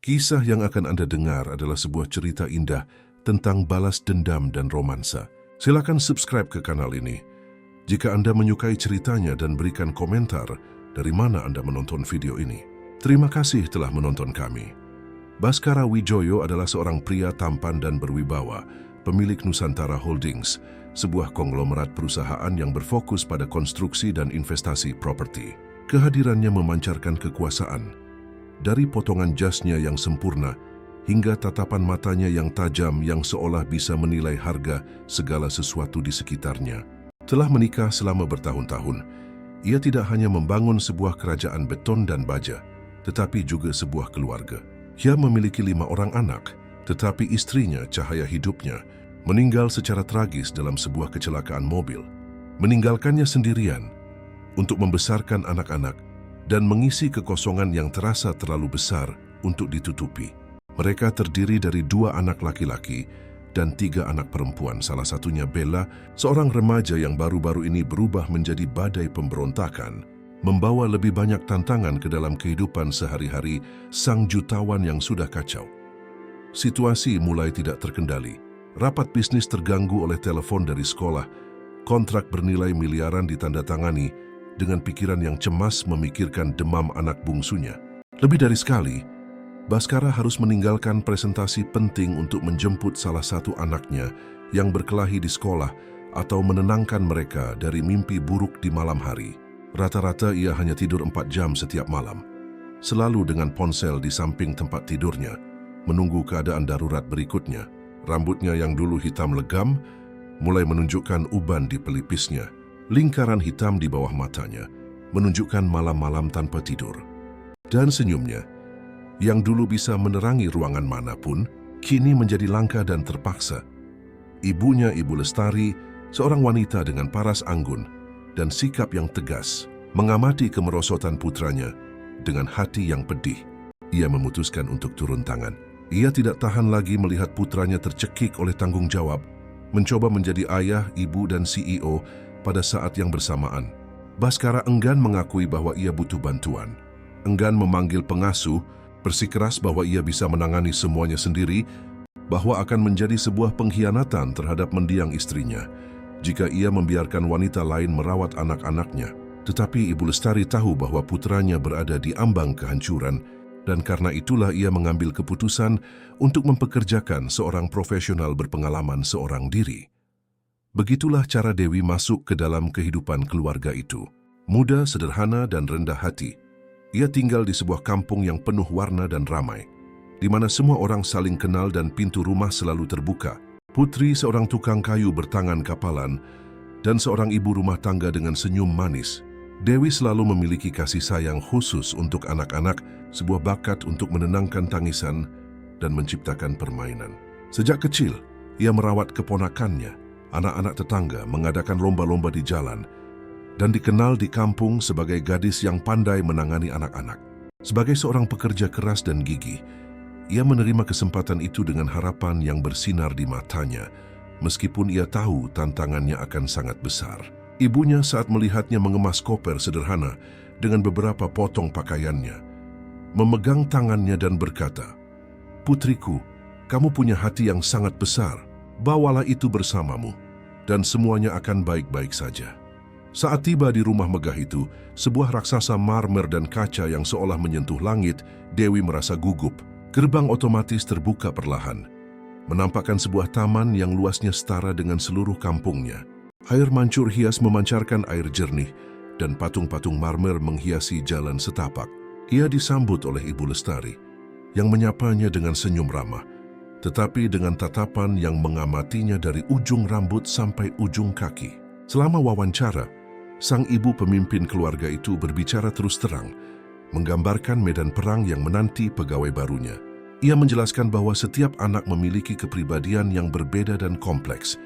Kisah yang akan Anda dengar adalah sebuah cerita indah tentang balas dendam dan romansa. Silakan subscribe ke kanal ini. Jika Anda menyukai ceritanya dan berikan komentar dari mana Anda menonton video ini. Terima kasih telah menonton kami. Baskara Wijoyo adalah seorang pria tampan dan berwibawa, pemilik Nusantara Holdings, sebuah konglomerat perusahaan yang berfokus pada konstruksi dan investasi properti. Kehadirannya memancarkan kekuasaan. Dari potongan jasnya yang sempurna hingga tatapan matanya yang tajam yang seolah bisa menilai harga segala sesuatu di sekitarnya. Telah menikah selama bertahun-tahun, ia tidak hanya membangun sebuah kerajaan beton dan baja, tetapi juga sebuah keluarga. Ia memiliki 5 orang anak, tetapi istrinya, cahaya hidupnya, meninggal secara tragis dalam sebuah kecelakaan mobil. Meninggalkannya sendirian untuk membesarkan anak-anak dan mengisi kekosongan yang terasa terlalu besar untuk ditutupi. Mereka terdiri dari 2 anak laki-laki dan 3 anak perempuan, salah satunya Bella, seorang remaja yang baru-baru ini berubah menjadi badai pemberontakan, membawa lebih banyak tantangan ke dalam kehidupan sehari-hari sang jutawan yang sudah kacau. Situasi mulai tidak terkendali. Rapat bisnis terganggu oleh telepon dari sekolah, kontrak bernilai miliaran ditandatangani, dengan pikiran yang cemas memikirkan demam anak bungsunya. Lebih dari sekali, Baskara harus meninggalkan presentasi penting untuk menjemput salah satu anaknya yang berkelahi di sekolah atau menenangkan mereka dari mimpi buruk di malam hari. Rata-rata ia hanya tidur 4 jam setiap malam, selalu dengan ponsel di samping tempat tidurnya, menunggu keadaan darurat berikutnya. Rambutnya yang dulu hitam legam mulai menunjukkan uban di pelipisnya. Lingkaran hitam di bawah matanya menunjukkan malam-malam tanpa tidur. Dan senyumnya, yang dulu bisa menerangi ruangan manapun, kini menjadi langka dan terpaksa. Ibunya, Ibu Lestari, seorang wanita dengan paras anggun dan sikap yang tegas, mengamati kemerosotan putranya dengan hati yang pedih. Ia memutuskan untuk turun tangan. Ia tidak tahan lagi melihat putranya tercekik oleh tanggung jawab, mencoba menjadi ayah, ibu, dan CEO pada saat yang bersamaan. Baskara enggan mengakui bahwa ia butuh bantuan, enggan memanggil pengasuh, bersikeras bahwa ia bisa menangani semuanya sendiri, bahwa akan menjadi sebuah pengkhianatan terhadap mendiang istrinya jika ia membiarkan wanita lain merawat anak-anaknya. Tetapi Ibu Lestari tahu bahwa putranya berada di ambang kehancuran, dan karena itulah ia mengambil keputusan untuk mempekerjakan seorang profesional berpengalaman seorang diri. Begitulah cara Dewi masuk ke dalam kehidupan keluarga itu. Muda, sederhana, dan rendah hati. Ia tinggal di sebuah kampung yang penuh warna dan ramai, di mana semua orang saling kenal dan pintu rumah selalu terbuka. Putri, seorang tukang kayu bertangan kapalan, dan seorang ibu rumah tangga dengan senyum manis. Dewi selalu memiliki kasih sayang khusus untuk anak-anak, sebuah bakat untuk menenangkan tangisan dan menciptakan permainan. Sejak kecil, ia merawat keponakannya, anak-anak tetangga, mengadakan lomba-lomba di jalan, dan dikenal di kampung sebagai gadis yang pandai menangani anak-anak. Sebagai seorang pekerja keras dan gigih, ia menerima kesempatan itu dengan harapan yang bersinar di matanya, meskipun ia tahu tantangannya akan sangat besar. Ibunya saat melihatnya mengemas koper sederhana dengan beberapa potong pakaiannya, memegang tangannya dan berkata, "Putriku, kamu punya hati yang sangat besar. Bawalah itu bersamamu, dan semuanya akan baik-baik saja." Saat tiba di rumah megah itu, sebuah raksasa marmer dan kaca yang seolah menyentuh langit, Dewi merasa gugup. Gerbang otomatis terbuka perlahan, menampakkan sebuah taman yang luasnya setara dengan seluruh kampungnya. Air mancur hias memancarkan air jernih, dan patung-patung marmer menghiasi jalan setapak. Ia disambut oleh Ibu Lestari, yang menyapanya dengan senyum ramah, tetapi dengan tatapan yang mengamatinya dari ujung rambut sampai ujung kaki. Selama wawancara, sang ibu pemimpin keluarga itu berbicara terus terang, menggambarkan medan perang yang menanti pegawai barunya. Ia menjelaskan bahwa setiap anak memiliki kepribadian yang berbeda dan kompleks.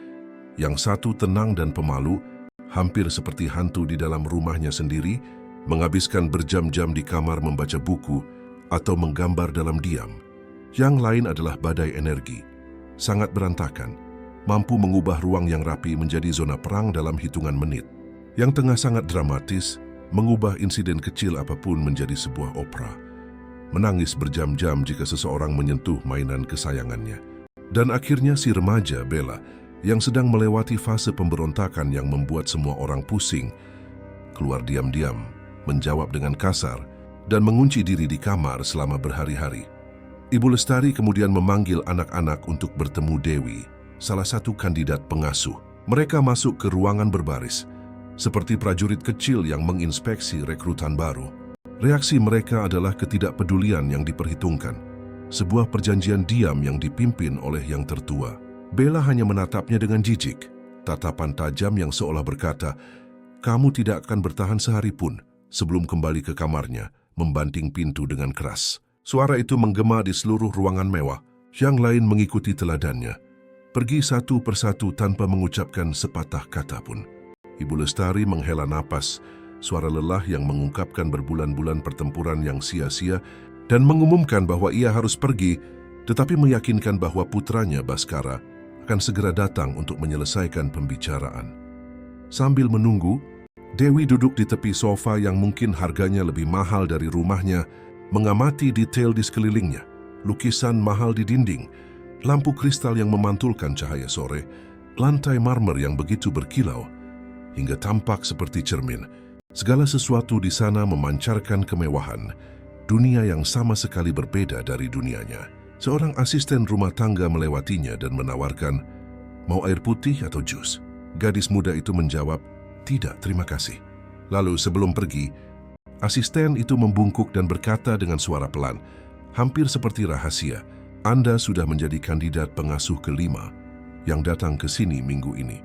Yang satu tenang dan pemalu, hampir seperti hantu di dalam rumahnya sendiri, menghabiskan berjam-jam di kamar membaca buku atau menggambar dalam diam. Yang lain adalah badai energi, sangat berantakan, mampu mengubah ruang yang rapi menjadi zona perang dalam hitungan menit. Yang tengah sangat dramatis, mengubah insiden kecil apapun menjadi sebuah opera. menangis berjam-jam jika seseorang menyentuh mainan kesayangannya. Dan akhirnya si remaja, Bella, yang sedang melewati fase pemberontakan yang membuat semua orang pusing, keluar diam-diam, menjawab dengan kasar, dan mengunci diri di kamar selama berhari-hari. Ibu Lestari kemudian memanggil anak-anak untuk bertemu Dewi, salah satu kandidat pengasuh. Mereka masuk ke ruangan berbaris, seperti prajurit kecil yang menginspeksi rekrutan baru. Reaksi mereka adalah ketidakpedulian yang diperhitungkan, sebuah perjanjian diam yang dipimpin oleh yang tertua. Bella hanya menatapnya dengan jijik, tatapan tajam yang seolah berkata, "Kamu tidak akan bertahan sehari pun," sebelum kembali ke kamarnya, membanting pintu dengan keras. Suara itu menggema di seluruh ruangan mewah, yang lain mengikuti teladannya. Pergi satu persatu tanpa mengucapkan sepatah kata pun. Ibu Lestari menghela napas, suara lelah yang mengungkapkan berbulan-bulan pertempuran yang sia-sia, dan mengumumkan bahwa ia harus pergi, tetapi meyakinkan bahwa putranya Baskara akan segera datang untuk menyelesaikan pembicaraan. Sambil menunggu, Dewi duduk di tepi sofa yang mungkin harganya lebih mahal dari rumahnya, mengamati detail di sekelilingnya, lukisan mahal di dinding, lampu kristal yang memantulkan cahaya sore, lantai marmer yang begitu berkilau, hingga tampak seperti cermin. Segala sesuatu di sana memancarkan kemewahan, dunia yang sama sekali berbeda dari dunianya. Seorang asisten rumah tangga melewatinya dan menawarkan, "Mau air putih atau jus?" Gadis muda itu menjawab, "Tidak, terima kasih." Lalu sebelum pergi, asisten itu membungkuk dan berkata dengan suara pelan, hampir seperti rahasia, "Anda sudah menjadi kandidat pengasuh kelima yang datang ke sini minggu ini.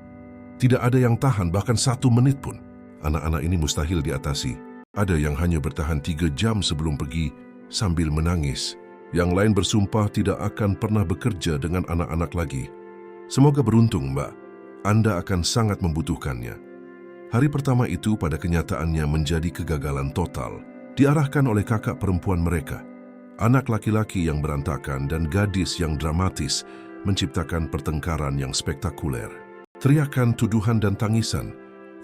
Tidak ada yang tahan bahkan 1 menit pun. Anak-anak ini mustahil diatasi. Ada yang hanya bertahan 3 jam sebelum pergi sambil menangis. Yang lain bersumpah tidak akan pernah bekerja dengan anak-anak lagi. Semoga beruntung, Mbak. Anda akan sangat membutuhkannya." Hari pertama itu pada kenyataannya menjadi kegagalan total, diarahkan oleh kakak perempuan mereka. Anak laki-laki yang berantakan dan gadis yang dramatis menciptakan pertengkaran yang spektakuler. Teriakan, tuduhan, dan tangisan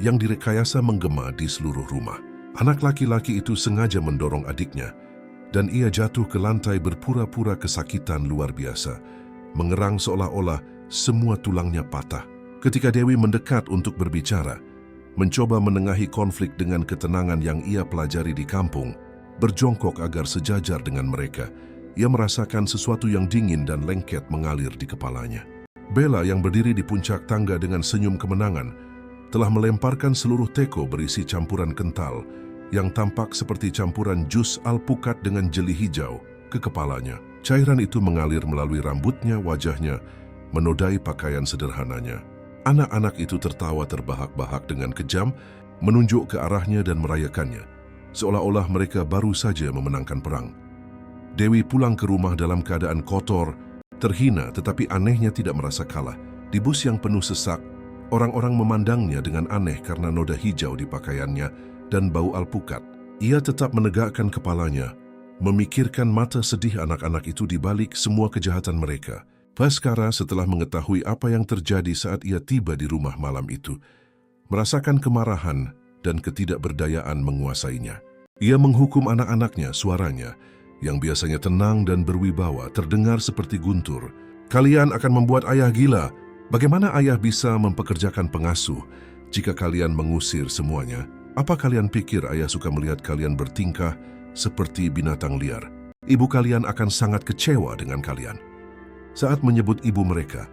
yang direkayasa menggema di seluruh rumah. Anak laki-laki itu sengaja mendorong adiknya, dan ia jatuh ke lantai berpura-pura kesakitan luar biasa, mengerang seolah-olah semua tulangnya patah. Ketika Dewi mendekat untuk berbicara, mencoba menengahi konflik dengan ketenangan yang ia pelajari di kampung, berjongkok agar sejajar dengan mereka, ia merasakan sesuatu yang dingin dan lengket mengalir di kepalanya. Bella yang berdiri di puncak tangga dengan senyum kemenangan, telah melemparkan seluruh teko berisi campuran kental yang tampak seperti campuran jus alpukat dengan jeli hijau ke kepalanya. Cairan itu mengalir melalui rambutnya, wajahnya, menodai pakaian sederhananya. Anak-anak itu tertawa terbahak-bahak dengan kejam, menunjuk ke arahnya dan merayakannya, seolah-olah mereka baru saja memenangkan perang. Dewi pulang ke rumah dalam keadaan kotor, terhina, tetapi anehnya tidak merasa kalah. Di bus yang penuh sesak, orang-orang memandangnya dengan aneh karena noda hijau di pakaiannya dan bau alpukat. Ia tetap menegakkan kepalanya, memikirkan mata sedih anak-anak itu di balik semua kejahatan mereka. Baskara setelah mengetahui apa yang terjadi saat ia tiba di rumah malam itu, merasakan kemarahan dan ketidakberdayaan menguasainya. Ia menghukum anak-anaknya, suaranya yang biasanya tenang dan berwibawa terdengar seperti guntur. "Kalian akan membuat ayah gila. Bagaimana ayah bisa mempekerjakan pengasuh jika kalian mengusir semuanya? Apa kalian pikir ayah suka melihat kalian bertingkah seperti binatang liar? Ibu kalian akan sangat kecewa dengan kalian." Saat menyebut ibu mereka,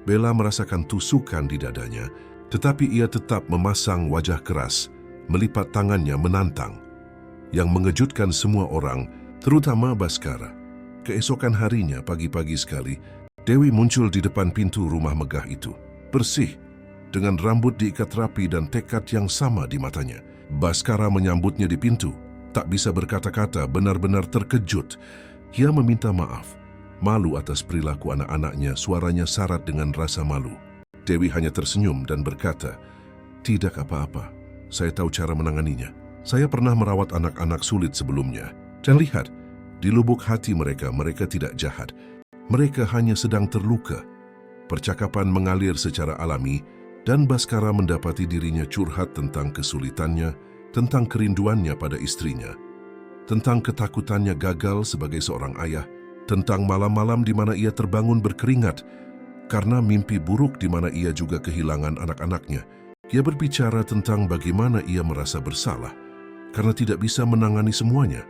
Bella merasakan tusukan di dadanya, tetapi ia tetap memasang wajah keras, melipat tangannya menantang. Yang mengejutkan semua orang, terutama Baskara. Keesokan harinya, pagi-pagi sekali, Dewi muncul di depan pintu rumah megah itu, bersih, dengan rambut diikat rapi dan tekad yang sama di matanya. Baskara menyambutnya di pintu, tak bisa berkata-kata, benar-benar terkejut. Ia meminta maaf, malu atas perilaku anak-anaknya, suaranya syarat dengan rasa malu. Dewi hanya tersenyum dan berkata, "Tidak apa-apa, saya tahu cara menanganinya. Saya pernah merawat anak-anak sulit sebelumnya. Dan lihat, di lubuk hati mereka, mereka tidak jahat. Mereka hanya sedang terluka." Percakapan mengalir secara alami, dan Baskara mendapati dirinya curhat tentang kesulitannya, tentang kerinduannya pada istrinya. tentang ketakutannya gagal sebagai seorang ayah, tentang malam-malam di mana ia terbangun berkeringat karena mimpi buruk di mana ia juga kehilangan anak-anaknya. Ia berbicara tentang bagaimana ia merasa bersalah karena tidak bisa menangani semuanya,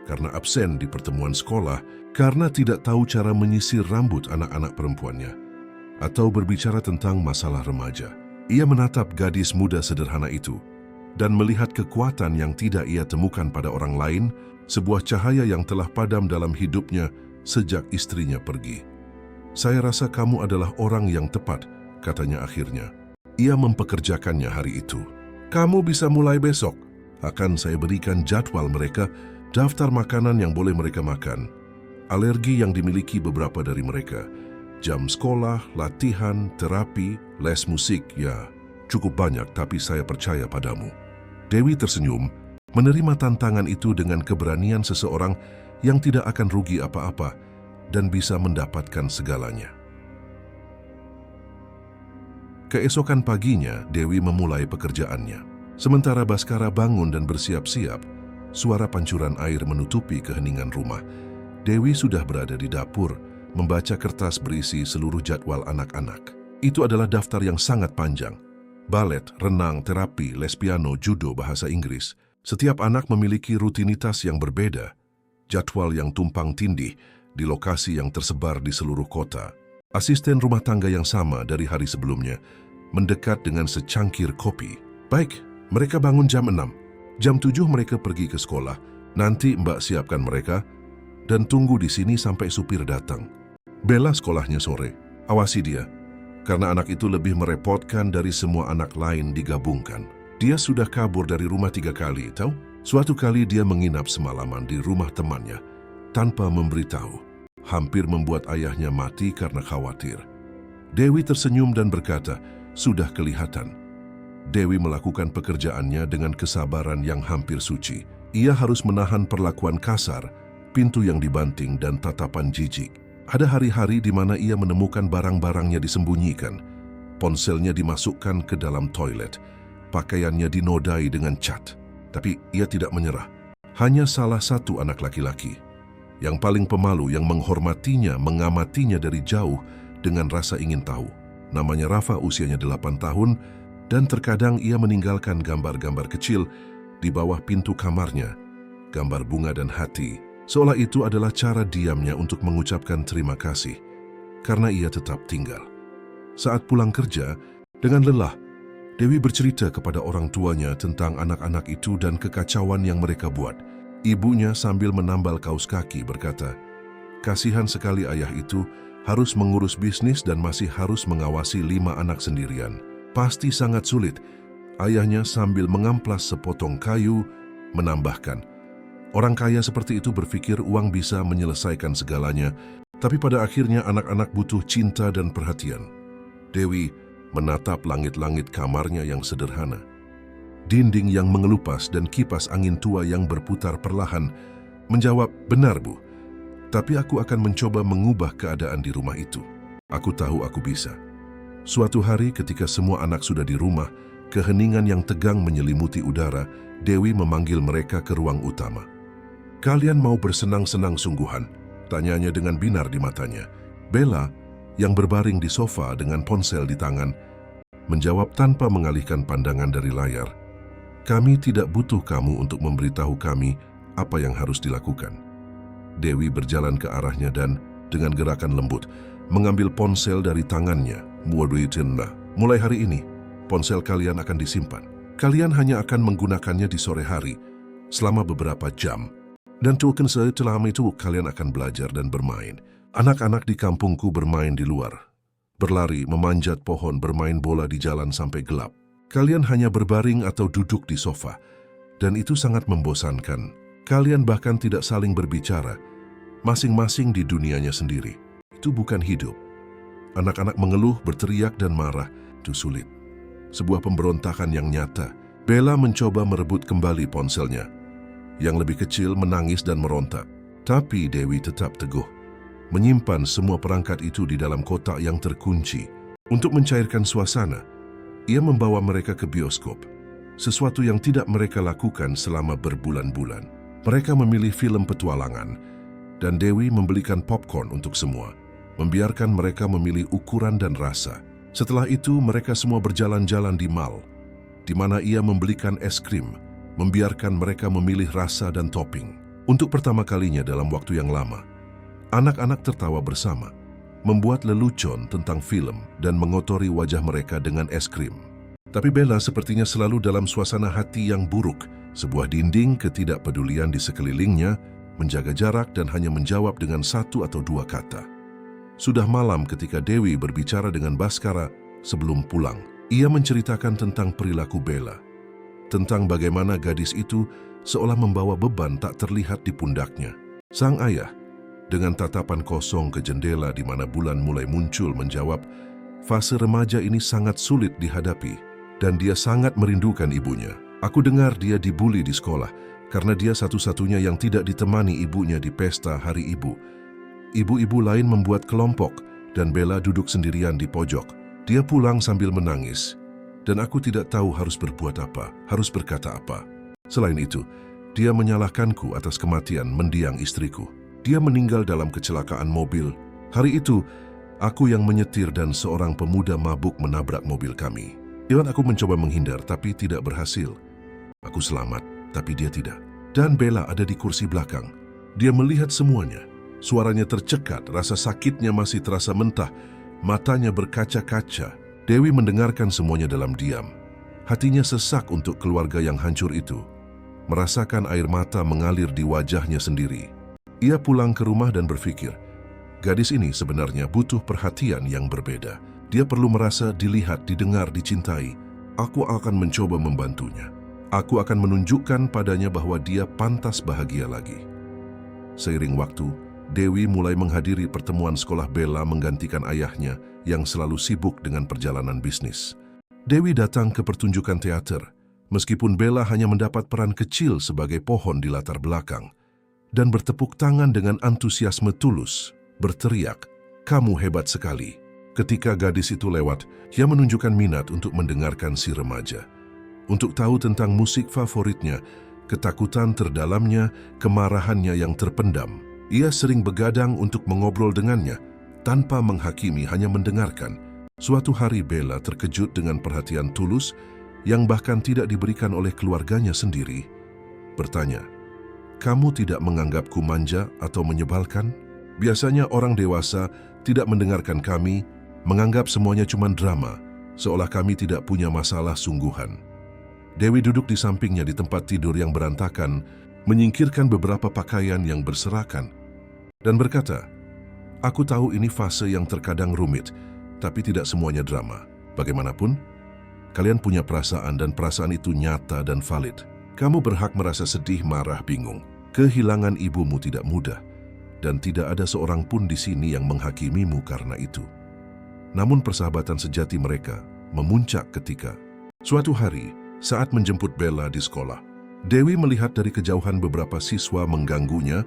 karena absen di pertemuan sekolah, karena tidak tahu cara menyisir rambut anak-anak perempuannya, atau berbicara tentang masalah remaja. Ia menatap gadis muda sederhana itu dan melihat kekuatan yang tidak ia temukan pada orang lain, sebuah cahaya yang telah padam dalam hidupnya sejak istrinya pergi. "Saya rasa kamu adalah orang yang tepat," katanya akhirnya. Ia mempekerjakannya hari itu. "Kamu bisa mulai besok. Akan saya berikan jadwal mereka, daftar makanan yang boleh mereka makan, alergi yang dimiliki beberapa dari mereka, jam sekolah, latihan, terapi, les musik, ya cukup banyak, tapi saya percaya padamu." Dewi tersenyum, menerima tantangan itu dengan keberanian seseorang yang tidak akan rugi apa-apa dan bisa mendapatkan segalanya. Keesokan paginya, Dewi memulai pekerjaannya. Sementara Baskara bangun dan bersiap-siap, suara pancuran air menutupi keheningan rumah. Dewi sudah berada di dapur, membaca kertas berisi seluruh jadwal anak-anak. Itu adalah daftar yang sangat panjang. Balet, renang, terapi, les piano, judo, bahasa Inggris. Setiap anak memiliki rutinitas yang berbeda, jadwal yang tumpang tindih di lokasi yang tersebar di seluruh kota. Asisten rumah tangga yang sama dari hari sebelumnya mendekat dengan secangkir kopi. "Baik, mereka bangun jam 6. Jam 7 mereka pergi ke sekolah. Nanti Mbak siapkan mereka dan tunggu di sini sampai supir datang. Bella sekolahnya sore. Awasi dia, karena anak itu lebih merepotkan dari semua anak lain digabungkan. Dia sudah kabur dari rumah 3 kali, tahu? Suatu kali dia menginap semalaman di rumah temannya tanpa memberitahu. Hampir membuat ayahnya mati karena khawatir." Dewi tersenyum dan berkata, "Sudah kelihatan." Dewi melakukan pekerjaannya dengan kesabaran yang hampir suci. Ia harus menahan perlakuan kasar, pintu yang dibanting, dan tatapan jijik. Ada hari-hari di mana ia menemukan barang-barangnya disembunyikan, ponselnya dimasukkan ke dalam toilet, pakaiannya dinodai dengan cat. Tapi ia tidak menyerah. Hanya salah satu anak laki-laki, yang paling pemalu, yang menghormatinya, mengamatinya dari jauh dengan rasa ingin tahu. Namanya Rafa, usianya 8 tahun, dan terkadang ia meninggalkan gambar-gambar kecil di bawah pintu kamarnya, gambar bunga dan hati, seolah itu adalah cara diamnya untuk mengucapkan terima kasih, karena ia tetap tinggal. Saat pulang kerja, dengan lelah, Dewi bercerita kepada orang tuanya tentang anak-anak itu dan kekacauan yang mereka buat. Ibunya sambil menambal kaus kaki berkata, "Kasihan sekali ayah itu, harus mengurus bisnis dan masih harus mengawasi 5 anak sendirian. Pasti sangat sulit." Ayahnya sambil mengamplas sepotong kayu menambahkan, "Orang kaya seperti itu berpikir uang bisa menyelesaikan segalanya, tapi pada akhirnya anak-anak butuh cinta dan perhatian." Dewi menatap langit-langit kamarnya yang sederhana, dinding yang mengelupas dan kipas angin tua yang berputar perlahan, menjawab, "Benar, Bu. Tapi aku akan mencoba mengubah keadaan di rumah itu. Aku tahu aku bisa." Suatu hari ketika semua anak sudah di rumah, keheningan yang tegang menyelimuti udara, Dewi memanggil mereka ke ruang utama. "Kalian mau bersenang-senang sungguhan?" tanyanya dengan binar di matanya. Bella, yang berbaring di sofa dengan ponsel di tangan, menjawab tanpa mengalihkan pandangan dari layar, "Kami tidak butuh kamu untuk memberitahu kami apa yang harus dilakukan." Dewi berjalan ke arahnya dan, dengan gerakan lembut, mengambil ponsel dari tangannya. "Mulai hari ini, ponsel kalian akan disimpan. Kalian hanya akan menggunakannya di sore hari, selama beberapa jam. Dan setelah itu kalian akan belajar dan bermain. Anak-anak di kampungku bermain di luar, berlari, memanjat pohon, bermain bola di jalan sampai gelap. Kalian hanya berbaring atau duduk di sofa, dan itu sangat membosankan. Kalian bahkan tidak saling berbicara, masing-masing di dunianya sendiri. Itu bukan hidup." Anak-anak mengeluh, berteriak, dan marah. Itu sulit. Sebuah pemberontakan yang nyata. Bella mencoba merebut kembali ponselnya. Yang lebih kecil menangis dan merontak. Tapi Dewi tetap teguh, menyimpan semua perangkat itu di dalam kotak yang terkunci. Untuk mencairkan suasana, ia membawa mereka ke bioskop, sesuatu yang tidak mereka lakukan selama berbulan-bulan. Mereka memilih film petualangan, dan Dewi membelikan popcorn untuk semua, membiarkan mereka memilih ukuran dan rasa. Setelah itu, mereka semua berjalan-jalan di mall, di mana ia membelikan es krim, membiarkan mereka memilih rasa dan topping. Untuk pertama kalinya dalam waktu yang lama, anak-anak tertawa bersama, membuat lelucon tentang film dan mengotori wajah mereka dengan es krim. Tapi Bella sepertinya selalu dalam suasana hati yang buruk, sebuah dinding ketidakpedulian di sekelilingnya, menjaga jarak dan hanya menjawab dengan satu atau dua kata. Sudah malam ketika Dewi berbicara dengan Baskara sebelum pulang. Ia menceritakan tentang perilaku Bella, tentang bagaimana gadis itu seolah membawa beban tak terlihat di pundaknya. Sang ayah, dengan tatapan kosong ke jendela di mana bulan mulai muncul, menjawab, fase remaja ini sangat sulit dihadapi dan dia sangat merindukan ibunya. Aku dengar dia dibuli di sekolah karena dia satu-satunya yang tidak ditemani ibunya di pesta hari ibu. Ibu-ibu lain membuat kelompok dan Bella duduk sendirian di pojok. Dia pulang sambil menangis, dan aku tidak tahu harus berbuat apa, harus berkata apa. Selain itu, dia menyalahkanku atas kematian mendiang istriku. Dia meninggal dalam kecelakaan mobil. Hari itu, aku yang menyetir dan seorang pemuda mabuk menabrak mobil kami. Aku mencoba menghindar, tapi tidak berhasil. Aku selamat, tapi dia tidak. Dan Bella ada di kursi belakang. Dia melihat semuanya. Suaranya tercekat, rasa sakitnya masih terasa mentah. Matanya berkaca-kaca. Dewi mendengarkan semuanya dalam diam. Hatinya sesak untuk keluarga yang hancur itu. Merasakan air mata mengalir di wajahnya sendiri. Ia pulang ke rumah dan berpikir, gadis ini sebenarnya butuh perhatian yang berbeda. Dia perlu merasa dilihat, didengar, dicintai. Aku akan mencoba membantunya. Aku akan menunjukkan padanya bahwa dia pantas bahagia lagi. Seiring waktu, Dewi mulai menghadiri pertemuan sekolah Bella menggantikan ayahnya yang selalu sibuk dengan perjalanan bisnis. Dewi datang ke pertunjukan teater, meskipun Bella hanya mendapat peran kecil sebagai pohon di latar belakang, dan bertepuk tangan dengan antusiasme tulus, berteriak, "Kamu hebat sekali." Ketika gadis itu lewat, ia menunjukkan minat untuk mendengarkan si remaja, untuk tahu tentang musik favoritnya, ketakutan terdalamnya, kemarahannya yang terpendam. Ia sering begadang untuk mengobrol dengannya, tanpa menghakimi, hanya mendengarkan. Suatu hari Bella terkejut dengan perhatian tulus yang bahkan tidak diberikan oleh keluarganya sendiri. Bertanya, "Kamu tidak menganggapku manja atau menyebalkan? Biasanya orang dewasa tidak mendengarkan kami, menganggap semuanya cuma drama, seolah kami tidak punya masalah sungguhan." Dewi duduk di sampingnya di tempat tidur yang berantakan, menyingkirkan beberapa pakaian yang berserakan, dan berkata, "Aku tahu ini fase yang terkadang rumit, tapi tidak semuanya drama. Bagaimanapun, kalian punya perasaan dan perasaan itu nyata dan valid. Kamu berhak merasa sedih, marah, bingung. Kehilangan ibumu tidak mudah, dan tidak ada seorang pun di sini yang menghakimimu karena itu. Namun persahabatan sejati mereka memuncak ketika suatu hari saat menjemput Bella di sekolah. Dewi melihat dari kejauhan beberapa siswa mengganggunya,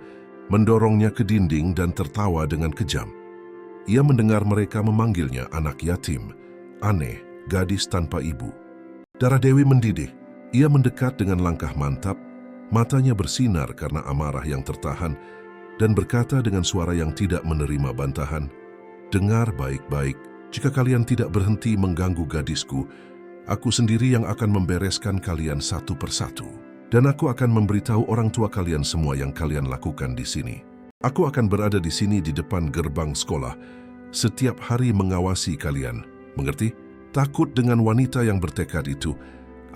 mendorongnya ke dinding dan tertawa dengan kejam. Ia mendengar mereka memanggilnya anak yatim, aneh, gadis tanpa ibu. Darah Dewi mendidih. Ia mendekat dengan langkah mantap, matanya bersinar karena amarah yang tertahan, dan berkata dengan suara yang tidak menerima bantahan, "Dengar baik-baik, jika kalian tidak berhenti mengganggu gadisku, aku sendiri yang akan membereskan kalian satu persatu. Dan aku akan memberitahu orang tua kalian semua yang kalian lakukan di sini. Aku akan berada di sini di depan gerbang sekolah, setiap hari mengawasi kalian. Mengerti?" Takut dengan wanita yang bertekad itu,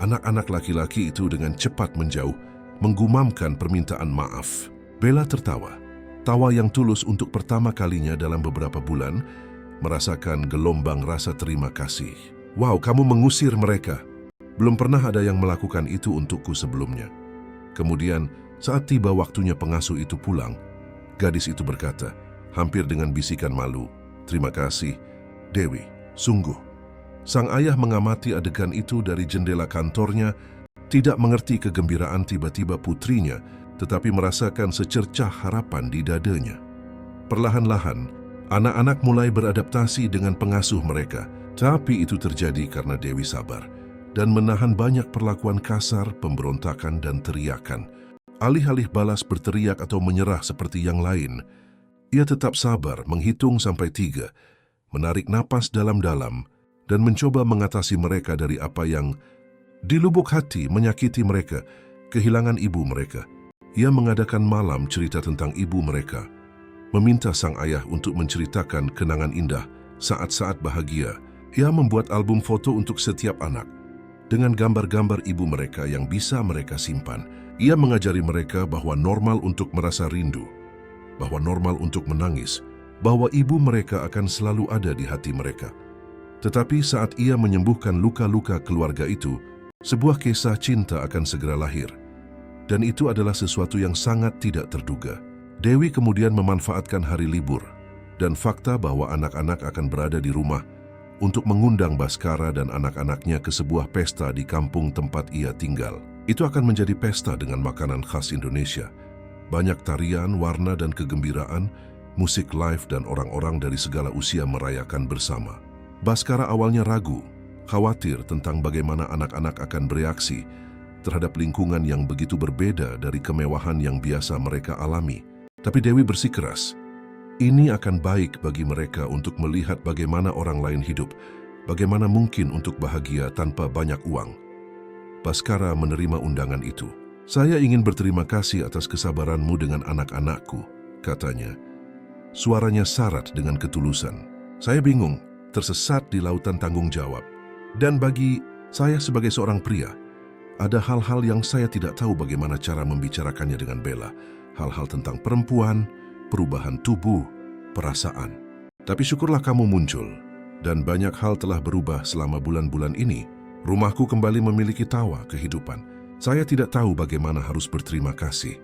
anak-anak laki-laki itu dengan cepat menjauh, menggumamkan permintaan maaf. Bella tertawa, tawa yang tulus untuk pertama kalinya dalam beberapa bulan, merasakan gelombang rasa terima kasih. "Wow, kamu mengusir mereka. Belum pernah ada yang melakukan itu untukku sebelumnya." Kemudian, saat tiba waktunya pengasuh itu pulang, gadis itu berkata, hampir dengan bisikan malu, "Terima kasih, Dewi, sungguh." Sang ayah mengamati adegan itu dari jendela kantornya, tidak mengerti kegembiraan tiba-tiba putrinya, tetapi merasakan secercah harapan di dadanya. Perlahan-lahan, anak-anak mulai beradaptasi dengan pengasuh mereka, tapi itu terjadi karena Dewi sabar dan menahan banyak perlakuan kasar, pemberontakan, dan teriakan. Alih-alih balas berteriak atau menyerah seperti yang lain, ia tetap sabar menghitung sampai 3, menarik napas dalam-dalam, dan mencoba mengatasi mereka dari apa yang di lubuk hati menyakiti mereka, kehilangan ibu mereka. Ia mengadakan malam cerita tentang ibu mereka, meminta sang ayah untuk menceritakan kenangan indah, saat-saat bahagia. Ia membuat album foto untuk setiap anak, dengan gambar-gambar ibu mereka yang bisa mereka simpan. Ia mengajari mereka bahwa normal untuk merasa rindu, bahwa normal untuk menangis, bahwa ibu mereka akan selalu ada di hati mereka. Tetapi saat ia menyembuhkan luka-luka keluarga itu, sebuah kisah cinta akan segera lahir. Dan itu adalah sesuatu yang sangat tidak terduga. Dewi kemudian memanfaatkan hari libur dan fakta bahwa anak-anak akan berada di rumah untuk mengundang Baskara dan anak-anaknya ke sebuah pesta di kampung tempat ia tinggal. Itu akan menjadi pesta dengan makanan khas Indonesia. Banyak tarian, warna dan kegembiraan, musik live dan orang-orang dari segala usia merayakan bersama. Baskara awalnya ragu, khawatir tentang bagaimana anak-anak akan bereaksi terhadap lingkungan yang begitu berbeda dari kemewahan yang biasa mereka alami. Tapi Dewi bersikeras, ini akan baik bagi mereka untuk melihat bagaimana orang lain hidup, bagaimana mungkin untuk bahagia tanpa banyak uang. Baskara menerima undangan itu. Saya ingin berterima kasih atas kesabaranmu dengan anak-anakku, katanya. Suaranya syarat dengan ketulusan. Saya bingung, tersesat di lautan tanggung jawab. Dan bagi saya sebagai seorang pria, ada hal-hal yang saya tidak tahu bagaimana cara membicarakannya dengan Bella. Hal-hal tentang perempuan, perubahan tubuh, perasaan. Tapi syukurlah kamu muncul, dan banyak hal telah berubah selama bulan-bulan ini. Rumahku kembali memiliki tawa kehidupan. Saya tidak tahu bagaimana harus berterima kasih.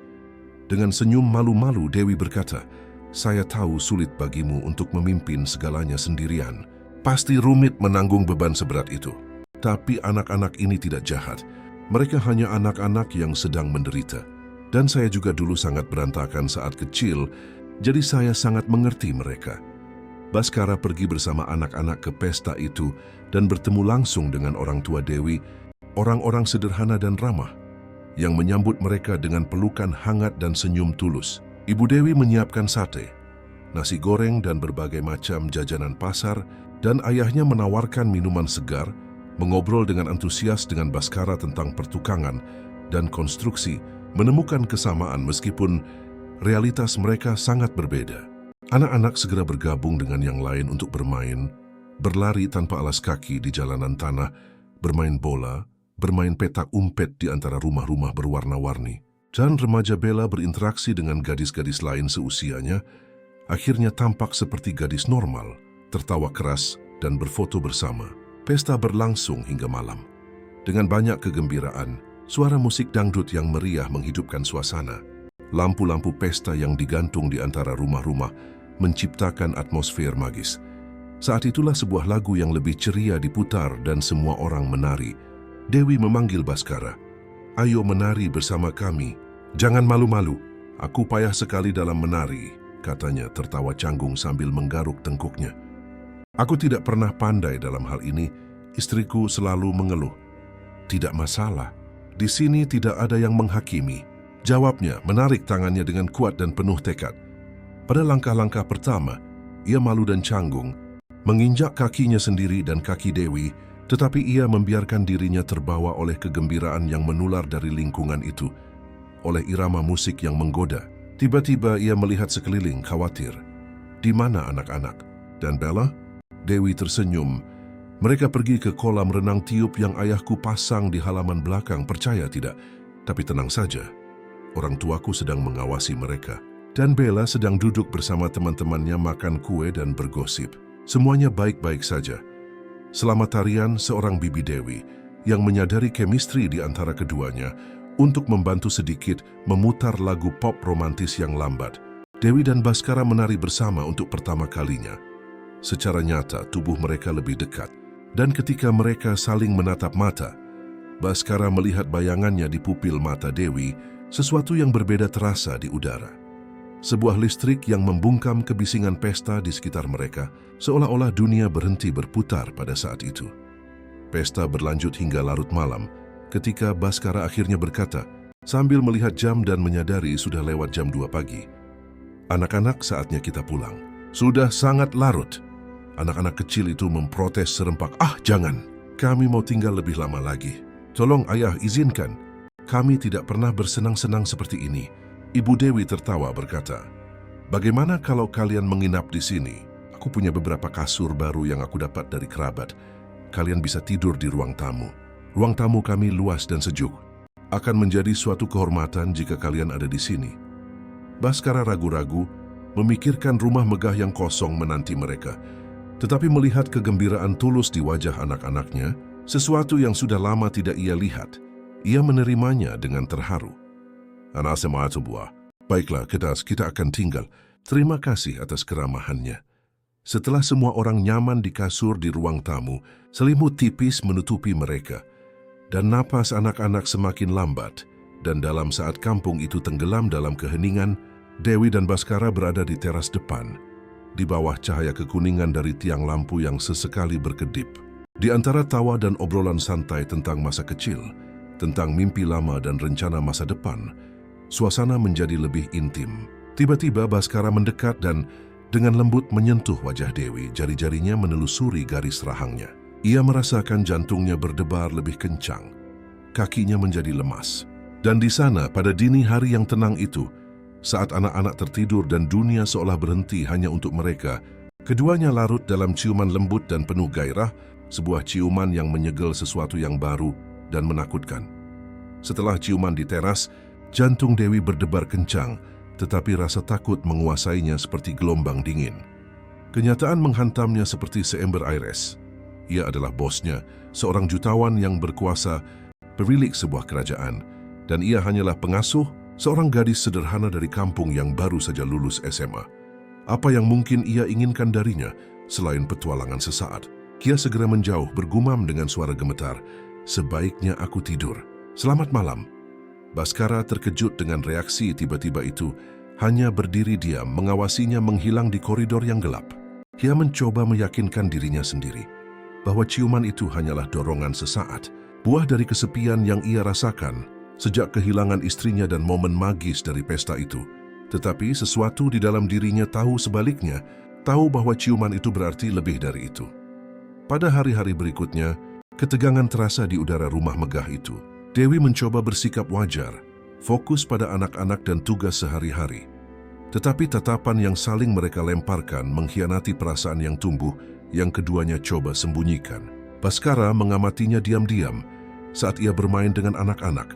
Dengan senyum malu-malu, Dewi berkata, saya tahu sulit bagimu untuk memimpin segalanya sendirian. Pasti rumit menanggung beban seberat itu. Tapi anak-anak ini tidak jahat. Mereka hanya anak-anak yang sedang menderita. Dan saya juga dulu sangat berantakan saat kecil, jadi saya sangat mengerti mereka. Baskara pergi bersama anak-anak ke pesta itu dan bertemu langsung dengan orang tua Dewi, orang-orang sederhana dan ramah, yang menyambut mereka dengan pelukan hangat dan senyum tulus. Ibu Dewi menyiapkan sate, nasi goreng dan berbagai macam jajanan pasar, dan ayahnya menawarkan minuman segar, mengobrol dengan antusias dengan Baskara tentang pertukangan dan konstruksi, menemukan kesamaan meskipun realitas mereka sangat berbeda. Anak-anak segera bergabung dengan yang lain untuk bermain, berlari tanpa alas kaki di jalanan tanah, bermain bola, bermain petak umpet di antara rumah-rumah berwarna-warni. Dan remaja Bella berinteraksi dengan gadis-gadis lain seusianya, akhirnya tampak seperti gadis normal, tertawa keras dan berfoto bersama. Pesta berlangsung hingga malam. Dengan banyak kegembiraan, suara musik dangdut yang meriah menghidupkan suasana. Lampu-lampu pesta yang digantung di antara rumah-rumah menciptakan atmosfer magis. Saat itulah sebuah lagu yang lebih ceria diputar dan semua orang menari. Dewi memanggil Baskara. Ayo menari bersama kami. Jangan malu-malu. Aku payah sekali dalam menari, katanya tertawa canggung sambil menggaruk tengkuknya. Aku tidak pernah pandai dalam hal ini. Istriku selalu mengeluh. Tidak masalah. Di sini tidak ada yang menghakimi. Jawabnya menarik tangannya dengan kuat dan penuh tekad. Pada langkah-langkah pertama, ia malu dan canggung, menginjak kakinya sendiri dan kaki Dewi, tetapi ia membiarkan dirinya terbawa oleh kegembiraan yang menular dari lingkungan itu, oleh irama musik yang menggoda. Tiba-tiba ia melihat sekeliling khawatir. Di mana anak-anak? Dan Bella? Dewi tersenyum. Mereka pergi ke kolam renang tiup yang ayahku pasang di halaman belakang, percaya tidak? Tapi tenang saja, orang tuaku sedang mengawasi mereka. Dan Bella sedang duduk bersama teman-temannya makan kue dan bergosip. Semuanya baik-baik saja. Selama tarian, seorang bibi Dewi yang menyadari chemistry di antara keduanya untuk membantu sedikit memutar lagu pop romantis yang lambat. Dewi dan Baskara menari bersama untuk pertama kalinya. Secara nyata, tubuh mereka lebih dekat. Dan ketika mereka saling menatap mata, Baskara melihat bayangannya di pupil mata Dewi, sesuatu yang berbeda terasa di udara. Sebuah listrik yang membungkam kebisingan pesta di sekitar mereka, seolah-olah dunia berhenti berputar pada saat itu. Pesta berlanjut hingga larut malam, ketika Baskara akhirnya berkata, sambil melihat jam dan menyadari sudah lewat jam 2 pagi. Anak-anak, saatnya kita pulang. Sudah sangat larut. Anak-anak kecil itu memprotes serempak, "Ah, jangan. Kami mau tinggal lebih lama lagi. Tolong ayah, izinkan. Kami tidak pernah bersenang-senang seperti ini." Ibu Dewi tertawa berkata, "Bagaimana kalau kalian menginap di sini? Aku punya beberapa kasur baru yang aku dapat dari kerabat. Kalian bisa tidur di ruang tamu. Ruang tamu kami luas dan sejuk. Akan menjadi suatu kehormatan jika kalian ada di sini." Baskara ragu-ragu, memikirkan rumah megah yang kosong menanti mereka. Tetapi melihat kegembiraan tulus di wajah anak-anaknya, sesuatu yang sudah lama tidak ia lihat, ia menerimanya dengan terharu. "Anak SMA buah, baiklah kita akan tinggal. Terima kasih atas keramahannya." Setelah semua orang nyaman di kasur di ruang tamu, selimut tipis menutupi mereka. Dan napas anak-anak semakin lambat. Dan dalam saat kampung itu tenggelam dalam keheningan, Dewi dan Baskara berada di teras depan, di bawah cahaya kekuningan dari tiang lampu yang sesekali berkedip. Di antara tawa dan obrolan santai tentang masa kecil, tentang mimpi lama dan rencana masa depan, suasana menjadi lebih intim. Tiba-tiba Baskara mendekat dan dengan lembut menyentuh wajah Dewi, jari-jarinya menelusuri garis rahangnya. Ia merasakan jantungnya berdebar lebih kencang. Kakinya menjadi lemas. Dan di sana, pada dini hari yang tenang itu, saat anak-anak tertidur dan dunia seolah berhenti hanya untuk mereka, keduanya larut dalam ciuman lembut dan penuh gairah, sebuah ciuman yang menyegel sesuatu yang baru dan menakutkan. Setelah ciuman di teras, jantung Dewi berdebar kencang, tetapi rasa takut menguasainya seperti gelombang dingin. Kenyataan menghantamnya seperti seember air es. Ia adalah bosnya, seorang jutawan yang berkuasa, pemilik sebuah kerajaan, dan ia hanyalah pengasuh, seorang gadis sederhana dari kampung yang baru saja lulus SMA. Apa yang mungkin ia inginkan darinya selain petualangan sesaat? Ia segera menjauh, bergumam dengan suara gemetar, "Sebaiknya aku tidur. Selamat malam." Baskara terkejut dengan reaksi tiba-tiba itu, hanya berdiri diam mengawasinya menghilang di koridor yang gelap. Ia mencoba meyakinkan dirinya sendiri bahwa ciuman itu hanyalah dorongan sesaat, buah dari kesepian yang ia rasakan sejak kehilangan istrinya dan momen magis dari pesta itu. Tetapi sesuatu di dalam dirinya tahu sebaliknya, tahu bahwa ciuman itu berarti lebih dari itu. Pada hari-hari berikutnya, ketegangan terasa di udara rumah megah itu. Dewi mencoba bersikap wajar, fokus pada anak-anak dan tugas sehari-hari. Tetapi tatapan yang saling mereka lemparkan mengkhianati perasaan yang tumbuh yang keduanya coba sembunyikan. Baskara mengamatinya diam-diam saat ia bermain dengan anak-anak,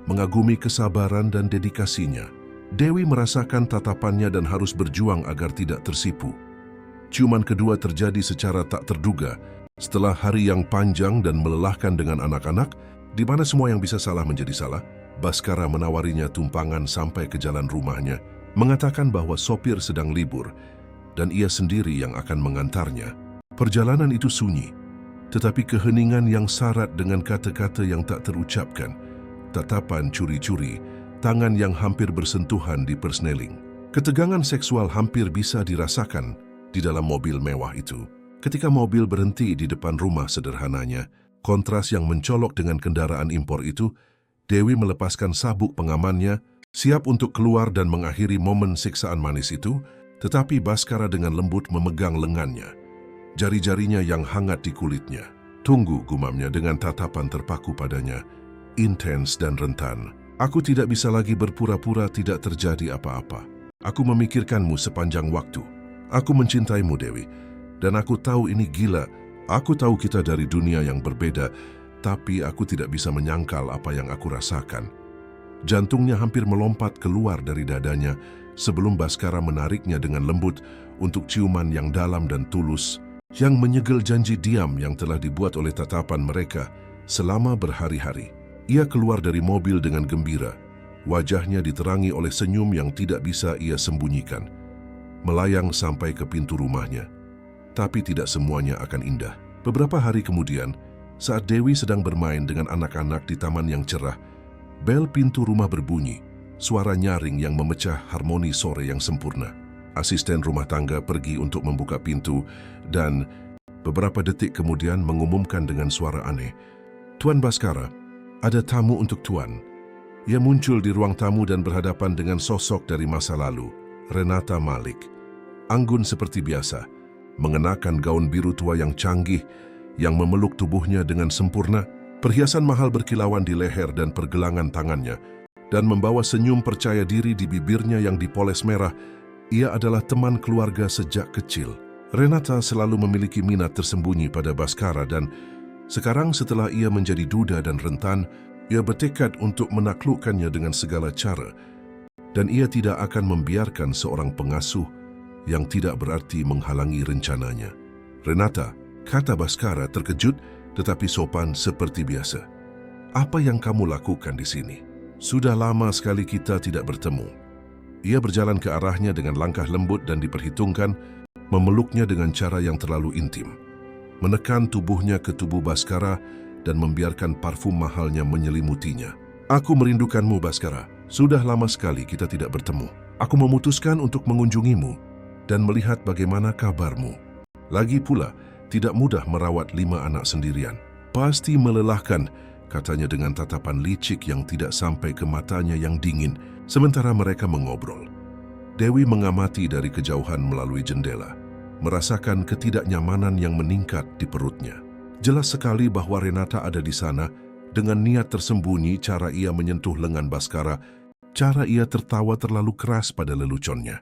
mengagumi kesabaran dan dedikasinya. Dewi merasakan tatapannya dan harus berjuang agar tidak tersipu. Ciuman kedua terjadi secara tak terduga setelah hari yang panjang dan melelahkan dengan anak-anak, di mana semua yang bisa salah menjadi salah. Baskara menawarinya tumpangan sampai ke jalan rumahnya, mengatakan bahwa sopir sedang libur dan ia sendiri yang akan mengantarnya. Perjalanan itu sunyi, tetapi keheningan yang syarat dengan kata-kata yang tak terucapkan, tatapan curi-curi, tangan yang hampir bersentuhan di persneling. Ketegangan seksual hampir bisa dirasakan di dalam mobil mewah itu. Ketika mobil berhenti di depan rumah sederhananya, kontras yang mencolok dengan kendaraan impor itu, Dewi melepaskan sabuk pengamannya, siap untuk keluar dan mengakhiri momen siksaan manis itu, tetapi Baskara dengan lembut memegang lengannya, jari-jarinya yang hangat di kulitnya. "Tunggu," gumamnya dengan tatapan terpaku padanya, intens dan rentan. "Aku tidak bisa lagi berpura-pura tidak terjadi apa-apa. Aku memikirkanmu sepanjang waktu. Aku mencintaimu, Dewi, dan aku tahu ini gila. Aku tahu kita dari dunia yang berbeda, tapi aku tidak bisa menyangkal apa yang aku rasakan." Jantungnya hampir melompat keluar dari dadanya sebelum Baskara menariknya dengan lembut untuk ciuman yang dalam dan tulus, yang menyegel janji diam yang telah dibuat oleh tatapan mereka selama berhari-hari. Ia keluar dari mobil dengan gembira, wajahnya diterangi oleh senyum yang tidak bisa ia sembunyikan, melayang sampai ke pintu rumahnya. Tapi tidak semuanya akan indah. Beberapa hari kemudian, saat Dewi sedang bermain dengan anak-anak di taman yang cerah, bel pintu rumah berbunyi, suara nyaring yang memecah harmoni sore yang sempurna. Asisten rumah tangga pergi untuk membuka pintu dan beberapa detik kemudian mengumumkan dengan suara aneh, "Tuan Baskara, ada tamu untuk Tuan." Ia muncul di ruang tamu dan berhadapan dengan sosok dari masa lalu, Renata Malik. Anggun seperti biasa, mengenakan gaun biru tua yang canggih, yang memeluk tubuhnya dengan sempurna, perhiasan mahal berkilauan di leher dan pergelangan tangannya, dan membawa senyum percaya diri di bibirnya yang dipoles merah. Ia adalah teman keluarga sejak kecil. Renata selalu memiliki minat tersembunyi pada Baskara dan sekarang setelah ia menjadi duda dan rentan, ia bertekad untuk menaklukkannya dengan segala cara. Dan ia tidak akan membiarkan seorang pengasuh yang tidak berarti menghalangi rencananya. Renata, kata Baskara terkejut tetapi sopan seperti biasa. Apa yang kamu lakukan di sini? Sudah lama sekali kita tidak bertemu. Ia berjalan ke arahnya dengan langkah lembut dan diperhitungkan, memeluknya dengan cara yang terlalu intim. Menekan tubuhnya ke tubuh Baskara dan membiarkan parfum mahalnya menyelimutinya. Aku merindukanmu, Baskara. Sudah lama sekali kita tidak bertemu. Aku memutuskan untuk mengunjungimu dan melihat bagaimana kabarmu. Lagi pula, tidak mudah merawat 5 anak sendirian. Pasti melelahkan, katanya dengan tatapan licik yang tidak sampai ke matanya yang dingin, sementara mereka mengobrol. Dewi mengamati dari kejauhan melalui jendela, merasakan ketidaknyamanan yang meningkat di perutnya. Jelas sekali bahwa Renata ada di sana dengan niat tersembunyi. Cara ia menyentuh lengan Baskara, cara ia tertawa terlalu keras pada leluconnya.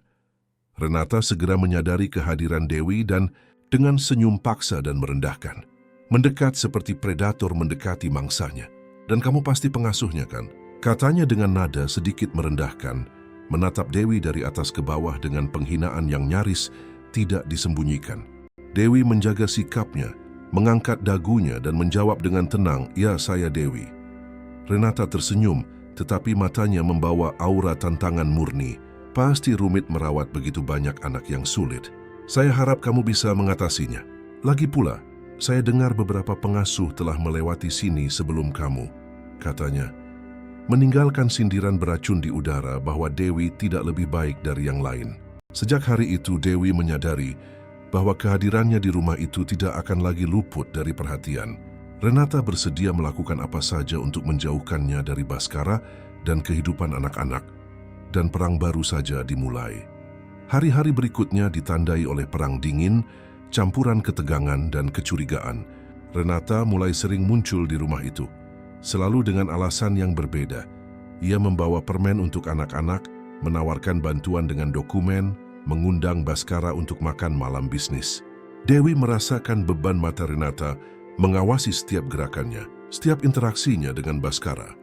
Renata segera menyadari kehadiran Dewi dan dengan senyum paksa dan merendahkan, mendekat seperti predator mendekati mangsanya. Dan kamu pasti pengasuhnya, kan? Katanya dengan nada sedikit merendahkan, menatap Dewi dari atas ke bawah dengan penghinaan yang nyaris tidak disembunyikan. Dewi menjaga sikapnya, mengangkat dagunya dan menjawab dengan tenang, "Ya, saya Dewi." Renata tersenyum, tetapi matanya membawa aura tantangan murni. Pasti rumit merawat begitu banyak anak yang sulit. Saya harap kamu bisa mengatasinya. Lagi pula, saya dengar beberapa pengasuh telah melewati sini sebelum kamu, katanya. Meninggalkan sindiran beracun di udara bahwa Dewi tidak lebih baik dari yang lain. Sejak hari itu Dewi menyadari bahwa kehadirannya di rumah itu tidak akan lagi luput dari perhatian. Renata bersedia melakukan apa saja untuk menjauhkannya dari Baskara dan kehidupan anak-anak, dan perang baru saja dimulai. Hari-hari berikutnya ditandai oleh perang dingin, campuran ketegangan dan kecurigaan. Renata mulai sering muncul di rumah itu, selalu dengan alasan yang berbeda. Ia membawa permen untuk anak-anak, menawarkan bantuan dengan dokumen, mengundang Baskara untuk makan malam bisnis. Dewi merasakan beban mata Renata, mengawasi setiap gerakannya, setiap interaksinya dengan Baskara.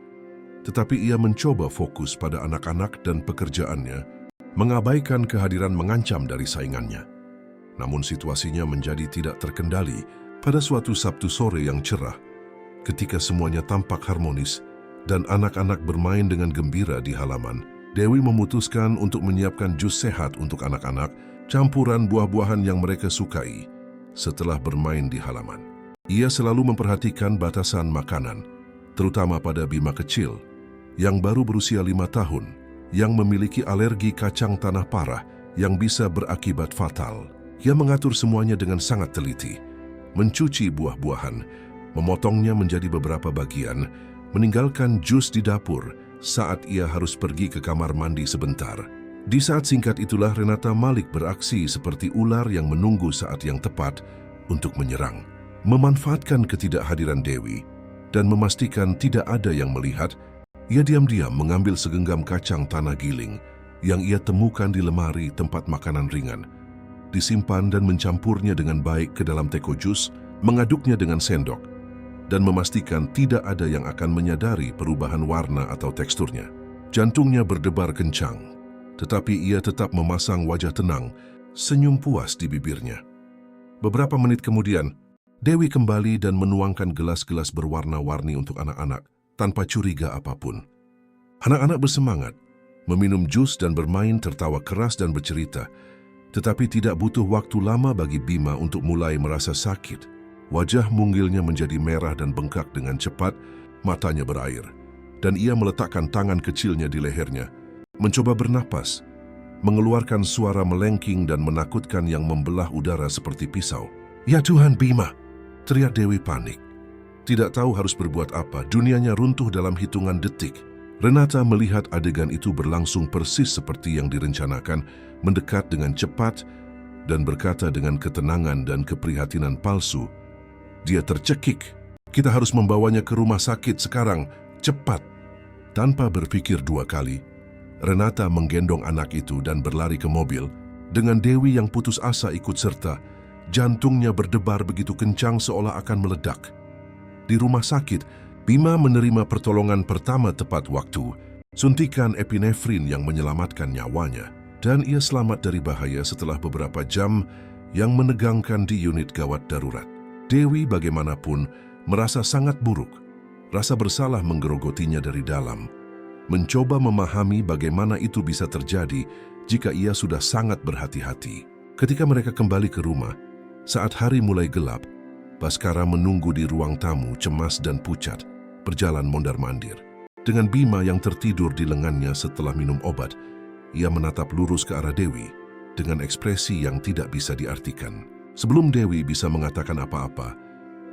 Tetapi ia mencoba fokus pada anak-anak dan pekerjaannya, mengabaikan kehadiran mengancam dari saingannya. Namun situasinya menjadi tidak terkendali pada suatu Sabtu sore yang cerah, ketika semuanya tampak harmonis dan anak-anak bermain dengan gembira di halaman. Dewi memutuskan untuk menyiapkan jus sehat untuk anak-anak, campuran buah-buahan yang mereka sukai setelah bermain di halaman. Ia selalu memperhatikan batasan makanan, terutama pada Bima kecil, yang baru berusia 5 tahun, yang memiliki alergi kacang tanah parah yang bisa berakibat fatal. Ia mengatur semuanya dengan sangat teliti, mencuci buah-buahan, memotongnya menjadi beberapa bagian, meninggalkan jus di dapur saat ia harus pergi ke kamar mandi sebentar. Di saat singkat itulah Renata Malik beraksi seperti ular yang menunggu saat yang tepat untuk menyerang. Memanfaatkan ketidakhadiran Dewi dan memastikan tidak ada yang melihat, ia diam-diam mengambil segenggam kacang tanah giling yang ia temukan di lemari tempat makanan ringan, disimpan dan mencampurnya dengan baik ke dalam teko jus, mengaduknya dengan sendok, dan memastikan tidak ada yang akan menyadari perubahan warna atau teksturnya. Jantungnya berdebar kencang, tetapi ia tetap memasang wajah tenang, senyum puas di bibirnya. Beberapa menit kemudian, Dewi kembali dan menuangkan gelas-gelas berwarna-warni untuk anak-anak, tanpa curiga apapun. Anak-anak bersemangat, meminum jus dan bermain, tertawa keras dan bercerita. Tetapi tidak butuh waktu lama bagi Bima untuk mulai merasa sakit. Wajah munggilnya menjadi merah dan bengkak dengan cepat, matanya berair. Dan ia meletakkan tangan kecilnya di lehernya, mencoba bernapas, mengeluarkan suara melengking dan menakutkan yang membelah udara seperti pisau. "Ya Tuhan, Bima!" teriak Dewi panik. Tidak tahu harus berbuat apa, dunianya runtuh dalam hitungan detik. Renata melihat adegan itu berlangsung persis seperti yang direncanakan, mendekat dengan cepat dan berkata dengan ketenangan dan keprihatinan palsu, "Dia tercekik. Kita harus membawanya ke rumah sakit sekarang, cepat." Tanpa berpikir dua kali, Renata menggendong anak itu dan berlari ke mobil. Dengan Dewi yang putus asa ikut serta, jantungnya berdebar begitu kencang seolah akan meledak. Di rumah sakit, Bima menerima pertolongan pertama tepat waktu, suntikan epinefrin yang menyelamatkan nyawanya, dan ia selamat dari bahaya setelah beberapa jam yang menegangkan di unit gawat darurat. Dewi bagaimanapun merasa sangat buruk. Rasa bersalah menggerogotinya dari dalam. Mencoba memahami bagaimana itu bisa terjadi jika ia sudah sangat berhati-hati. Ketika mereka kembali ke rumah, saat hari mulai gelap, Baskara menunggu di ruang tamu cemas dan pucat, berjalan mondar-mandir. Dengan Bima yang tertidur di lengannya setelah minum obat, ia menatap lurus ke arah Dewi dengan ekspresi yang tidak bisa diartikan. Sebelum Dewi bisa mengatakan apa-apa,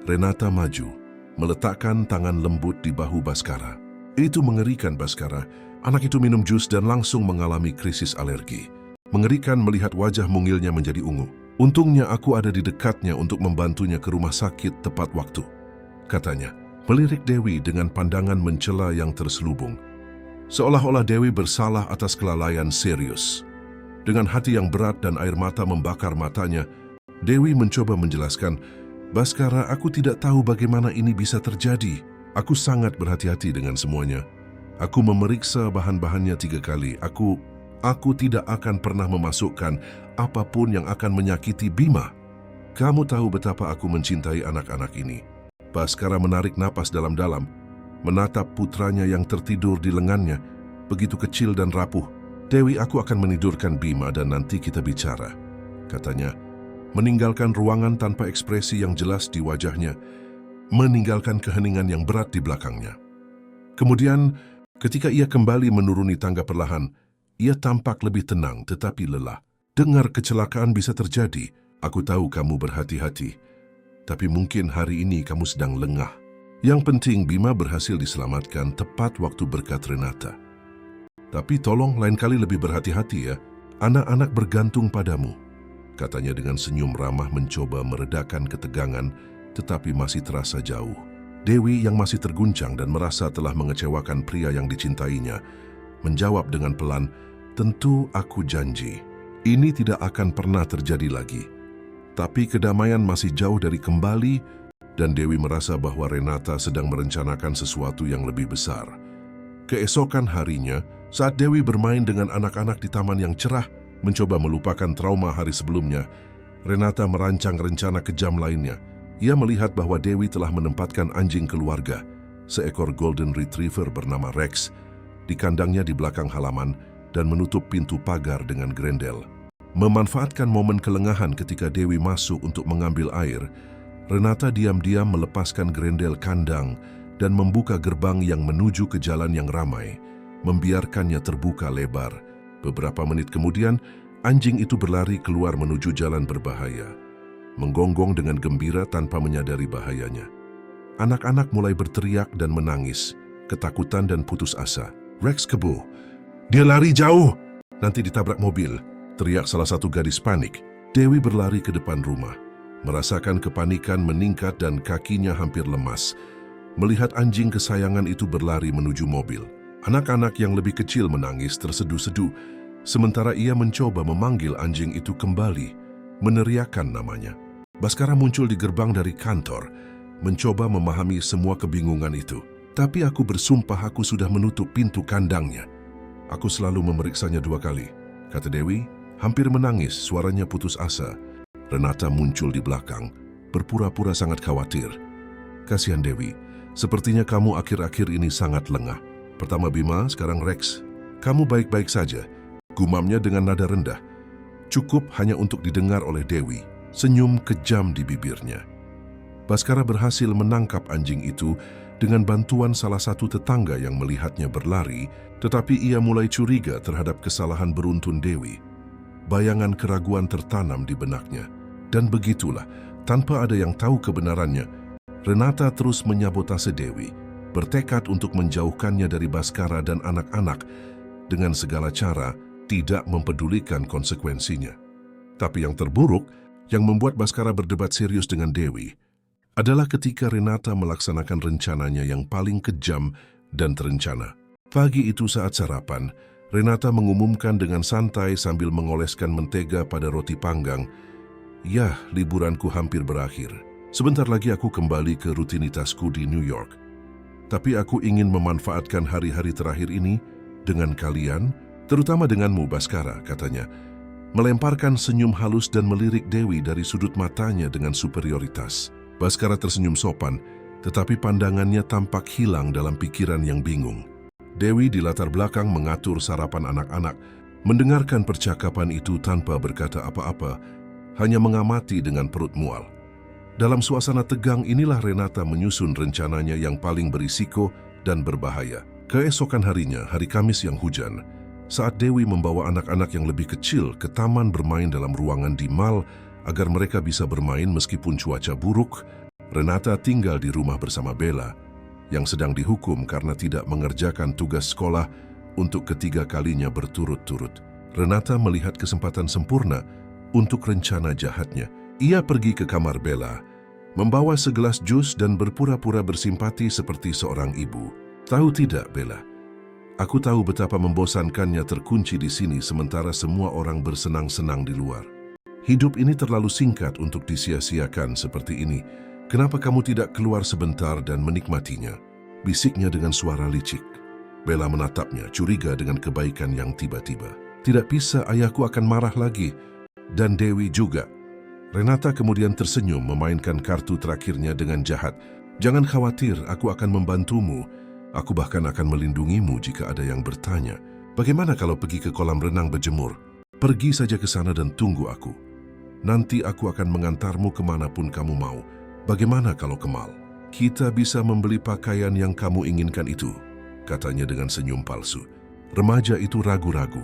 Renata maju, meletakkan tangan lembut di bahu Baskara. Itu mengerikan, Baskara. Anak itu minum jus dan langsung mengalami krisis alergi. Mengerikan melihat wajah mungilnya menjadi ungu. Untungnya aku ada di dekatnya untuk membantunya ke rumah sakit tepat waktu, katanya, melirik Dewi dengan pandangan mencela yang terselubung. Seolah-olah Dewi bersalah atas kelalaian serius. Dengan hati yang berat dan air mata membakar matanya, Dewi mencoba menjelaskan, "Baskara, aku tidak tahu bagaimana ini bisa terjadi. Aku sangat berhati-hati dengan semuanya. Aku memeriksa bahan-bahannya 3 kali. Aku tidak akan pernah memasukkan apapun yang akan menyakiti Bima. Kamu tahu betapa aku mencintai anak-anak ini." Baskara menarik napas dalam-dalam, menatap putranya yang tertidur di lengannya, begitu kecil dan rapuh. "Dewi, aku akan menidurkan Bima dan nanti kita bicara," katanya, meninggalkan ruangan tanpa ekspresi yang jelas di wajahnya, meninggalkan keheningan yang berat di belakangnya. Kemudian, ketika ia kembali menuruni tangga perlahan, ia tampak lebih tenang tetapi lelah. "Dengar kecelakaan bisa terjadi. Aku tahu kamu berhati-hati. Tapi mungkin hari ini kamu sedang lengah. Yang penting Bima berhasil diselamatkan tepat waktu berkat Renata. Tapi tolong lain kali lebih berhati-hati ya. Anak-anak bergantung padamu," katanya dengan senyum ramah mencoba meredakan ketegangan tetapi masih terasa jauh. Dewi yang masih terguncang dan merasa telah mengecewakan pria yang dicintainya, menjawab dengan pelan, "Tentu aku janji. Ini tidak akan pernah terjadi lagi." Tapi kedamaian masih jauh dari kembali dan Dewi merasa bahwa Renata sedang merencanakan sesuatu yang lebih besar. Keesokan harinya, saat Dewi bermain dengan anak-anak di taman yang cerah, mencoba melupakan trauma hari sebelumnya, Renata merancang rencana kejam lainnya. Ia melihat bahwa Dewi telah menempatkan anjing keluarga, seekor golden retriever bernama Rex, di kandangnya di belakang halaman dan menutup pintu pagar dengan grendel. Memanfaatkan momen kelengahan ketika Dewi masuk untuk mengambil air, Renata diam-diam melepaskan grendel kandang dan membuka gerbang yang menuju ke jalan yang ramai, membiarkannya terbuka lebar. Beberapa menit kemudian, anjing itu berlari keluar menuju jalan berbahaya, menggonggong dengan gembira tanpa menyadari bahayanya. Anak-anak mulai berteriak dan menangis, ketakutan dan putus asa. "Rex kebo! Dia lari jauh! Nanti ditabrak mobil!" teriak salah satu gadis panik. Dewi berlari ke depan rumah, merasakan kepanikan meningkat dan kakinya hampir lemas. Melihat anjing kesayangan itu berlari menuju mobil. Anak-anak yang lebih kecil menangis terseduh-seduh, sementara ia mencoba memanggil anjing itu kembali, meneriakkan namanya. Baskara muncul di gerbang dari kantor, mencoba memahami semua kebingungan itu. "Tapi aku bersumpah aku sudah menutup pintu kandangnya. Aku selalu memeriksanya 2 kali," kata Dewi, hampir menangis, suaranya putus asa. Renata muncul di belakang, berpura-pura sangat khawatir. "Kasihan Dewi, sepertinya kamu akhir-akhir ini sangat lengah. Pertama Bima, sekarang Rex. Kamu baik-baik saja," gumamnya dengan nada rendah. Cukup hanya untuk didengar oleh Dewi, senyum kejam di bibirnya. Baskara berhasil menangkap anjing itu dengan bantuan salah satu tetangga yang melihatnya berlari, tetapi ia mulai curiga terhadap kesalahan beruntun Dewi. Bayangan keraguan tertanam di benaknya. Dan begitulah, tanpa ada yang tahu kebenarannya, Renata terus menyabotase Dewi. bertekad untuk menjauhkannya dari Baskara dan anak-anak dengan segala cara, tidak mempedulikan konsekuensinya. Tapi yang terburuk, yang membuat Baskara berdebat serius dengan Dewi, adalah ketika Renata melaksanakan rencananya yang paling kejam dan terencana. Pagi itu saat sarapan, Renata mengumumkan dengan santai sambil mengoleskan mentega pada roti panggang, "Yah, liburanku hampir berakhir. Sebentar lagi aku kembali ke rutinitasku di New York. Tapi aku ingin memanfaatkan hari-hari terakhir ini dengan kalian, terutama denganmu, Baskara," katanya. Melemparkan senyum halus dan melirik Dewi dari sudut matanya dengan superioritas. Baskara tersenyum sopan, tetapi pandangannya tampak hilang dalam pikiran yang bingung. Dewi di latar belakang mengatur sarapan anak-anak, mendengarkan percakapan itu tanpa berkata apa-apa, hanya mengamati dengan perut mual. Dalam suasana tegang inilah Renata menyusun rencananya yang paling berisiko dan berbahaya. Keesokan harinya, hari Kamis yang hujan, saat Dewi membawa anak-anak yang lebih kecil ke taman bermain dalam ruangan di mall agar mereka bisa bermain meskipun cuaca buruk, Renata tinggal di rumah bersama Bella, yang sedang dihukum karena tidak mengerjakan tugas sekolah untuk ketiga kalinya berturut-turut. Renata melihat kesempatan sempurna untuk rencana jahatnya. Ia pergi ke kamar Bella, membawa segelas jus dan berpura-pura bersimpati seperti seorang ibu. "Tahu tidak, Bella, aku tahu betapa membosankannya terkunci di sini sementara semua orang bersenang-senang di luar. Hidup ini terlalu singkat untuk disia-siakan seperti ini. Kenapa kamu tidak keluar sebentar dan menikmatinya?" bisiknya dengan suara licik. Bella menatapnya, curiga dengan kebaikan yang tiba-tiba. "Tidak bisa, ayahku akan marah lagi. Dan Dewi juga." Renata kemudian tersenyum memainkan kartu terakhirnya dengan jahat. "Jangan khawatir, aku akan membantumu. Aku bahkan akan melindungimu jika ada yang bertanya. Bagaimana kalau pergi ke kolam renang berjemur? Pergi saja ke sana dan tunggu aku. Nanti aku akan mengantarmu kemanapun kamu mau. Bagaimana kalau ke mall? Kita bisa membeli pakaian yang kamu inginkan itu," katanya dengan senyum palsu. Remaja itu ragu-ragu.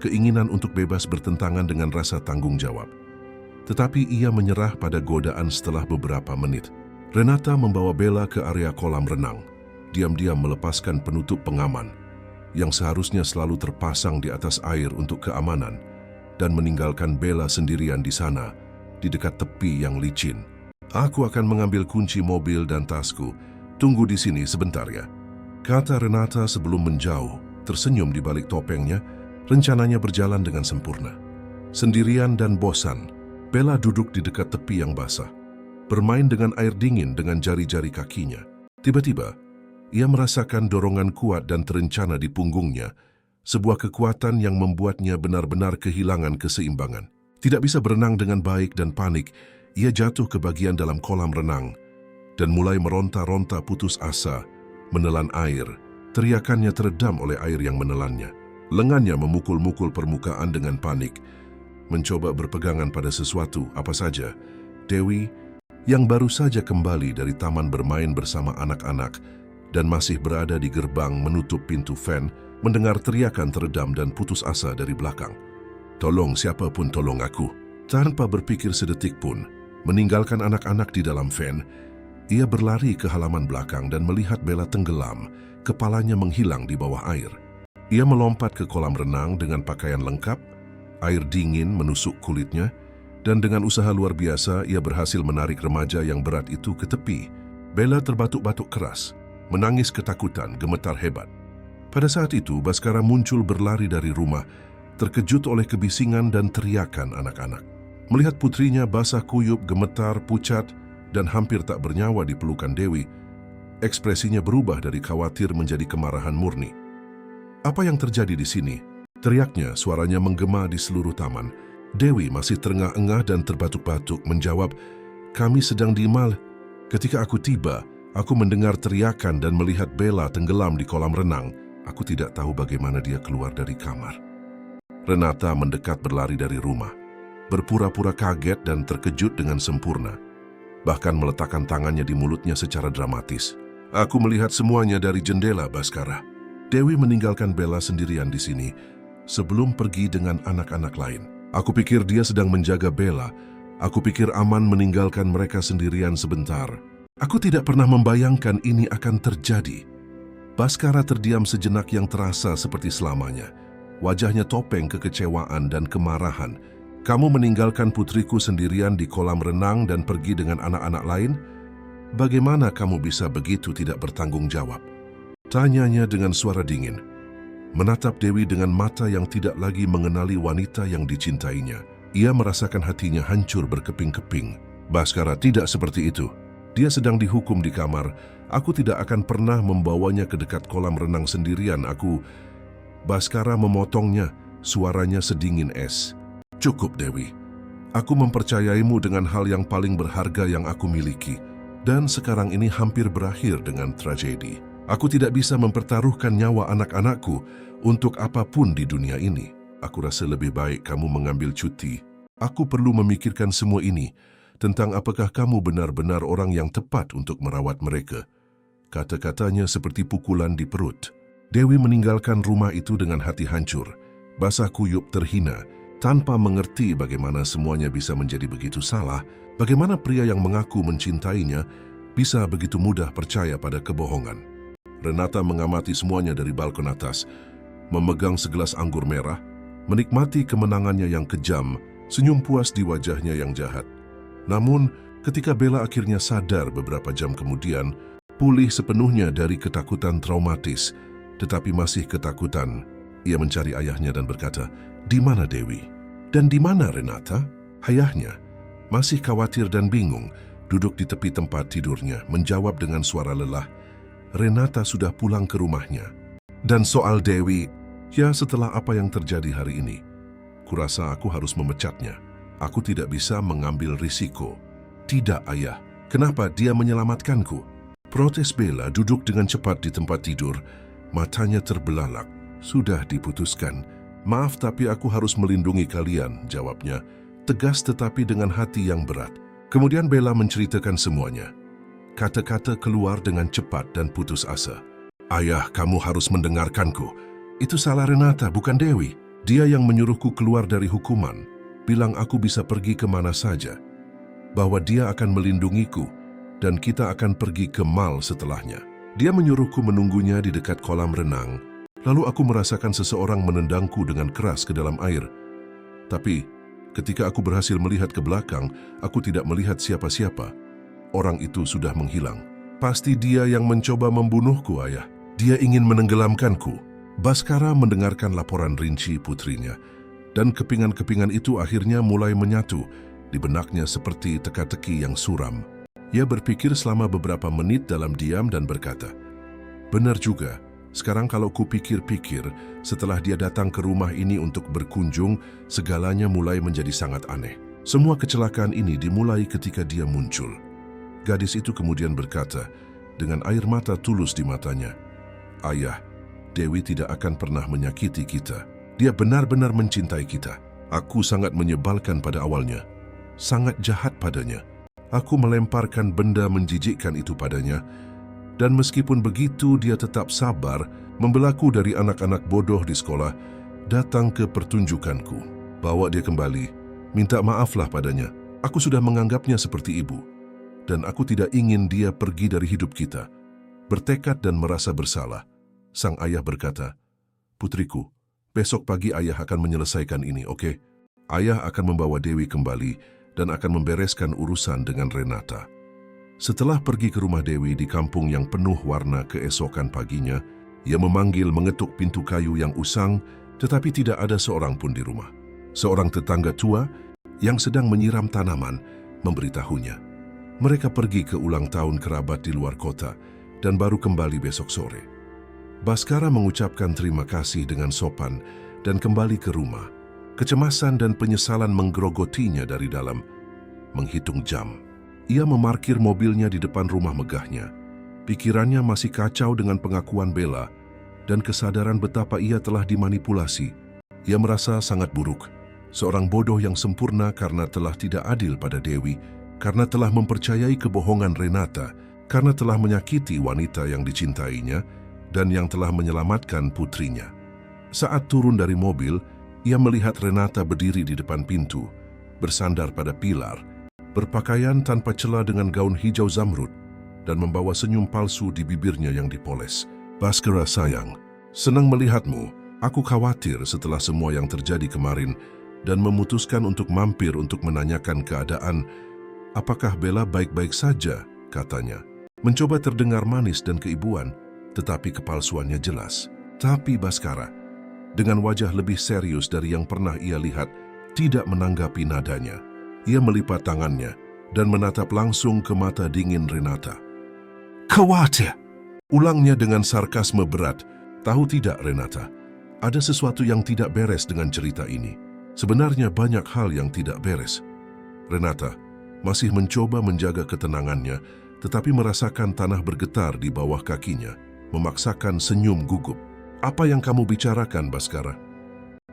Keinginan untuk bebas bertentangan dengan rasa tanggung jawab. Tetapi ia menyerah pada godaan setelah beberapa menit. Renata membawa Bella ke area kolam renang, diam-diam melepaskan penutup pengaman yang seharusnya selalu terpasang di atas air untuk keamanan, dan meninggalkan Bella sendirian di sana, di dekat tepi yang licin. "Aku akan mengambil kunci mobil dan tasku. Tunggu di sini sebentar ya," kata Renata sebelum menjauh, tersenyum di balik topengnya. Rencananya berjalan dengan sempurna. Sendirian dan bosan, Bella duduk di dekat tepi yang basah, bermain dengan air dingin dengan jari-jari kakinya. Tiba-tiba, ia merasakan dorongan kuat dan terencana di punggungnya, sebuah kekuatan yang membuatnya benar-benar kehilangan keseimbangan. Tidak bisa berenang dengan baik dan panik, ia jatuh ke bagian dalam kolam renang dan mulai meronta-ronta putus asa, menelan air. Teriakannya teredam oleh air yang menelannya. Lengannya memukul-mukul permukaan dengan panik, mencoba berpegangan pada sesuatu, apa saja. Dewi, yang baru saja kembali dari taman bermain bersama anak-anak dan masih berada di gerbang menutup pintu van, mendengar teriakan teredam dan putus asa dari belakang. "Tolong, siapapun tolong aku." Tanpa berpikir sedetik pun, meninggalkan anak-anak di dalam van, ia berlari ke halaman belakang dan melihat Bella tenggelam, kepalanya menghilang di bawah air. Ia melompat ke kolam renang dengan pakaian lengkap, air dingin menusuk kulitnya, dan dengan usaha luar biasa ia berhasil menarik remaja yang berat itu ke tepi. Bella terbatuk-batuk keras, menangis ketakutan, gemetar hebat. Pada saat itu, Baskara muncul berlari dari rumah, terkejut oleh kebisingan dan teriakan anak-anak. Melihat putrinya basah kuyup, gemetar, pucat, dan hampir tak bernyawa di pelukan Dewi, ekspresinya berubah dari khawatir menjadi kemarahan murni. "Apa yang terjadi di sini?" teriaknya, suaranya menggema di seluruh taman. Dewi masih terengah-engah dan terbatuk-batuk menjawab, "Kami sedang di mall. Ketika aku tiba, aku mendengar teriakan dan melihat Bella tenggelam di kolam renang. Aku tidak tahu bagaimana dia keluar dari kamar." Renata mendekat berlari dari rumah, berpura-pura kaget dan terkejut dengan sempurna, bahkan meletakkan tangannya di mulutnya secara dramatis. "Aku melihat semuanya dari jendela, Baskara." Dewi meninggalkan Bella sendirian di sini sebelum pergi dengan anak-anak lain. "Aku pikir dia sedang menjaga Bella. Aku pikir aman meninggalkan mereka sendirian sebentar." Aku tidak pernah membayangkan ini akan terjadi. Baskara terdiam sejenak yang terasa seperti selamanya. Wajahnya topeng kekecewaan dan kemarahan. Kamu meninggalkan putriku sendirian di kolam renang dan pergi dengan anak-anak lain? Bagaimana kamu bisa begitu tidak bertanggung jawab? Tanyanya dengan suara dingin. Menatap Dewi dengan mata yang tidak lagi mengenali wanita yang dicintainya. Ia merasakan hatinya hancur berkeping-keping. Baskara, tidak seperti itu. Dia sedang dihukum di kamar. Aku tidak akan pernah membawanya ke dekat kolam renang sendirian. Baskara memotongnya, suaranya sedingin es. Cukup, Dewi. Aku mempercayaimu dengan hal yang paling berharga yang aku miliki. Dan sekarang ini hampir berakhir dengan tragedi. Aku tidak bisa mempertaruhkan nyawa anak-anakku untuk apapun di dunia ini. Aku rasa lebih baik kamu mengambil cuti. Aku perlu memikirkan semua ini tentang apakah kamu benar-benar orang yang tepat untuk merawat mereka. Kata-katanya seperti pukulan di perut. Dewi meninggalkan rumah itu dengan hati hancur, basah kuyup terhina, tanpa mengerti bagaimana semuanya bisa menjadi begitu salah, bagaimana pria yang mengaku mencintainya bisa begitu mudah percaya pada kebohongan. Renata mengamati semuanya dari balkon atas, memegang segelas anggur merah, menikmati kemenangannya yang kejam, senyum puas di wajahnya yang jahat. Namun, ketika Bella akhirnya sadar beberapa jam kemudian, pulih sepenuhnya dari ketakutan traumatis, tetapi masih ketakutan, ia mencari ayahnya dan berkata, "Di mana Dewi? Dan di mana Renata?" Ayahnya masih khawatir dan bingung, duduk di tepi tempat tidurnya, menjawab dengan suara lelah, "Renata sudah pulang ke rumahnya." Dan soal Dewi, ya setelah apa yang terjadi hari ini, kurasa aku harus memecatnya. Aku tidak bisa mengambil risiko. Tidak, ayah. Kenapa dia menyelamatkanku? Protes Bella duduk dengan cepat di tempat tidur. Matanya terbelalak. Sudah diputuskan. Maaf, tapi aku harus melindungi kalian, jawabnya. Tegas tetapi dengan hati yang berat. Kemudian Bella menceritakan semuanya. Kata-kata keluar dengan cepat dan putus asa. Ayah, kamu harus mendengarkanku. Itu salah Renata, bukan Dewi. Dia yang menyuruhku keluar dari hukuman. Bilang aku bisa pergi kemana saja. Bahwa dia akan melindungiku dan kita akan pergi ke mal setelahnya. Dia menyuruhku menunggunya di dekat kolam renang. Lalu aku merasakan seseorang menendangku dengan keras ke dalam air. Tapi ketika aku berhasil melihat ke belakang, aku tidak melihat siapa-siapa. Orang itu sudah menghilang. Pasti dia yang mencoba membunuhku, ayah. Dia ingin menenggelamkanku. Baskara mendengarkan laporan rinci putrinya. Dan kepingan-kepingan itu akhirnya mulai menyatu di benaknya seperti teka-teki yang suram. Ia berpikir selama beberapa menit dalam diam dan berkata, "Benar juga, sekarang kalau kupikir-pikir, setelah dia datang ke rumah ini untuk berkunjung, segalanya mulai menjadi sangat aneh. Semua kecelakaan ini dimulai ketika dia muncul." Gadis itu kemudian berkata, dengan air mata tulus di matanya, "Ayah, Dewi tidak akan pernah menyakiti kita. Dia benar-benar mencintai kita. Aku sangat menyebalkan pada awalnya, sangat jahat padanya. Aku melemparkan benda menjijikkan itu padanya, dan meskipun begitu dia tetap sabar membelaku dari anak-anak bodoh di sekolah, datang ke pertunjukanku. Bawa dia kembali, minta maaflah padanya. Aku sudah menganggapnya seperti ibu, dan aku tidak ingin dia pergi dari hidup kita." Bertekad dan merasa bersalah, sang ayah berkata, "Putriku, besok pagi ayah akan menyelesaikan ini, oke? Ayah akan membawa Dewi kembali dan akan membereskan urusan dengan Renata." Setelah pergi ke rumah Dewi di kampung yang penuh warna keesokan paginya, ia memanggil mengetuk pintu kayu yang usang, tetapi tidak ada seorang pun di rumah. Seorang tetangga tua yang sedang menyiram tanaman memberitahunya. Mereka pergi ke ulang tahun kerabat di luar kota dan baru kembali besok sore. Baskara mengucapkan terima kasih dengan sopan dan kembali ke rumah. Kecemasan dan penyesalan menggerogotinya dari dalam. Menghitung jam, ia memarkir mobilnya di depan rumah megahnya. Pikirannya masih kacau dengan pengakuan Bella dan kesadaran betapa ia telah dimanipulasi. Ia merasa sangat buruk, seorang bodoh yang sempurna karena telah tidak adil pada Dewi, karena telah mempercayai kebohongan Renata, karena telah menyakiti wanita yang dicintainya, dan yang telah menyelamatkan putrinya. Saat turun dari mobil, ia melihat Renata berdiri di depan pintu, bersandar pada pilar, berpakaian tanpa celah dengan gaun hijau zamrud. dan membawa senyum palsu di bibirnya yang dipoles. Bhaskara sayang, senang melihatmu. Aku khawatir setelah semua yang terjadi kemarin dan memutuskan untuk mampir untuk menanyakan keadaan. Apakah Bella baik-baik saja, katanya. Mencoba terdengar manis dan keibuan, tetapi kepalsuannya jelas. Tapi Bhaskara, dengan wajah lebih serius dari yang pernah ia lihat, tidak menanggapi nadanya. Ia melipat tangannya dan menatap langsung ke mata dingin Renata. Khawatir, ulangnya dengan sarkasme berat. Tahu tidak, Renata, ada sesuatu yang tidak beres dengan cerita ini. Sebenarnya banyak hal yang tidak beres. Renata masih mencoba menjaga ketenangannya, tetapi merasakan tanah bergetar di bawah kakinya, memaksakan senyum gugup. Apa yang kamu bicarakan, Bhaskara?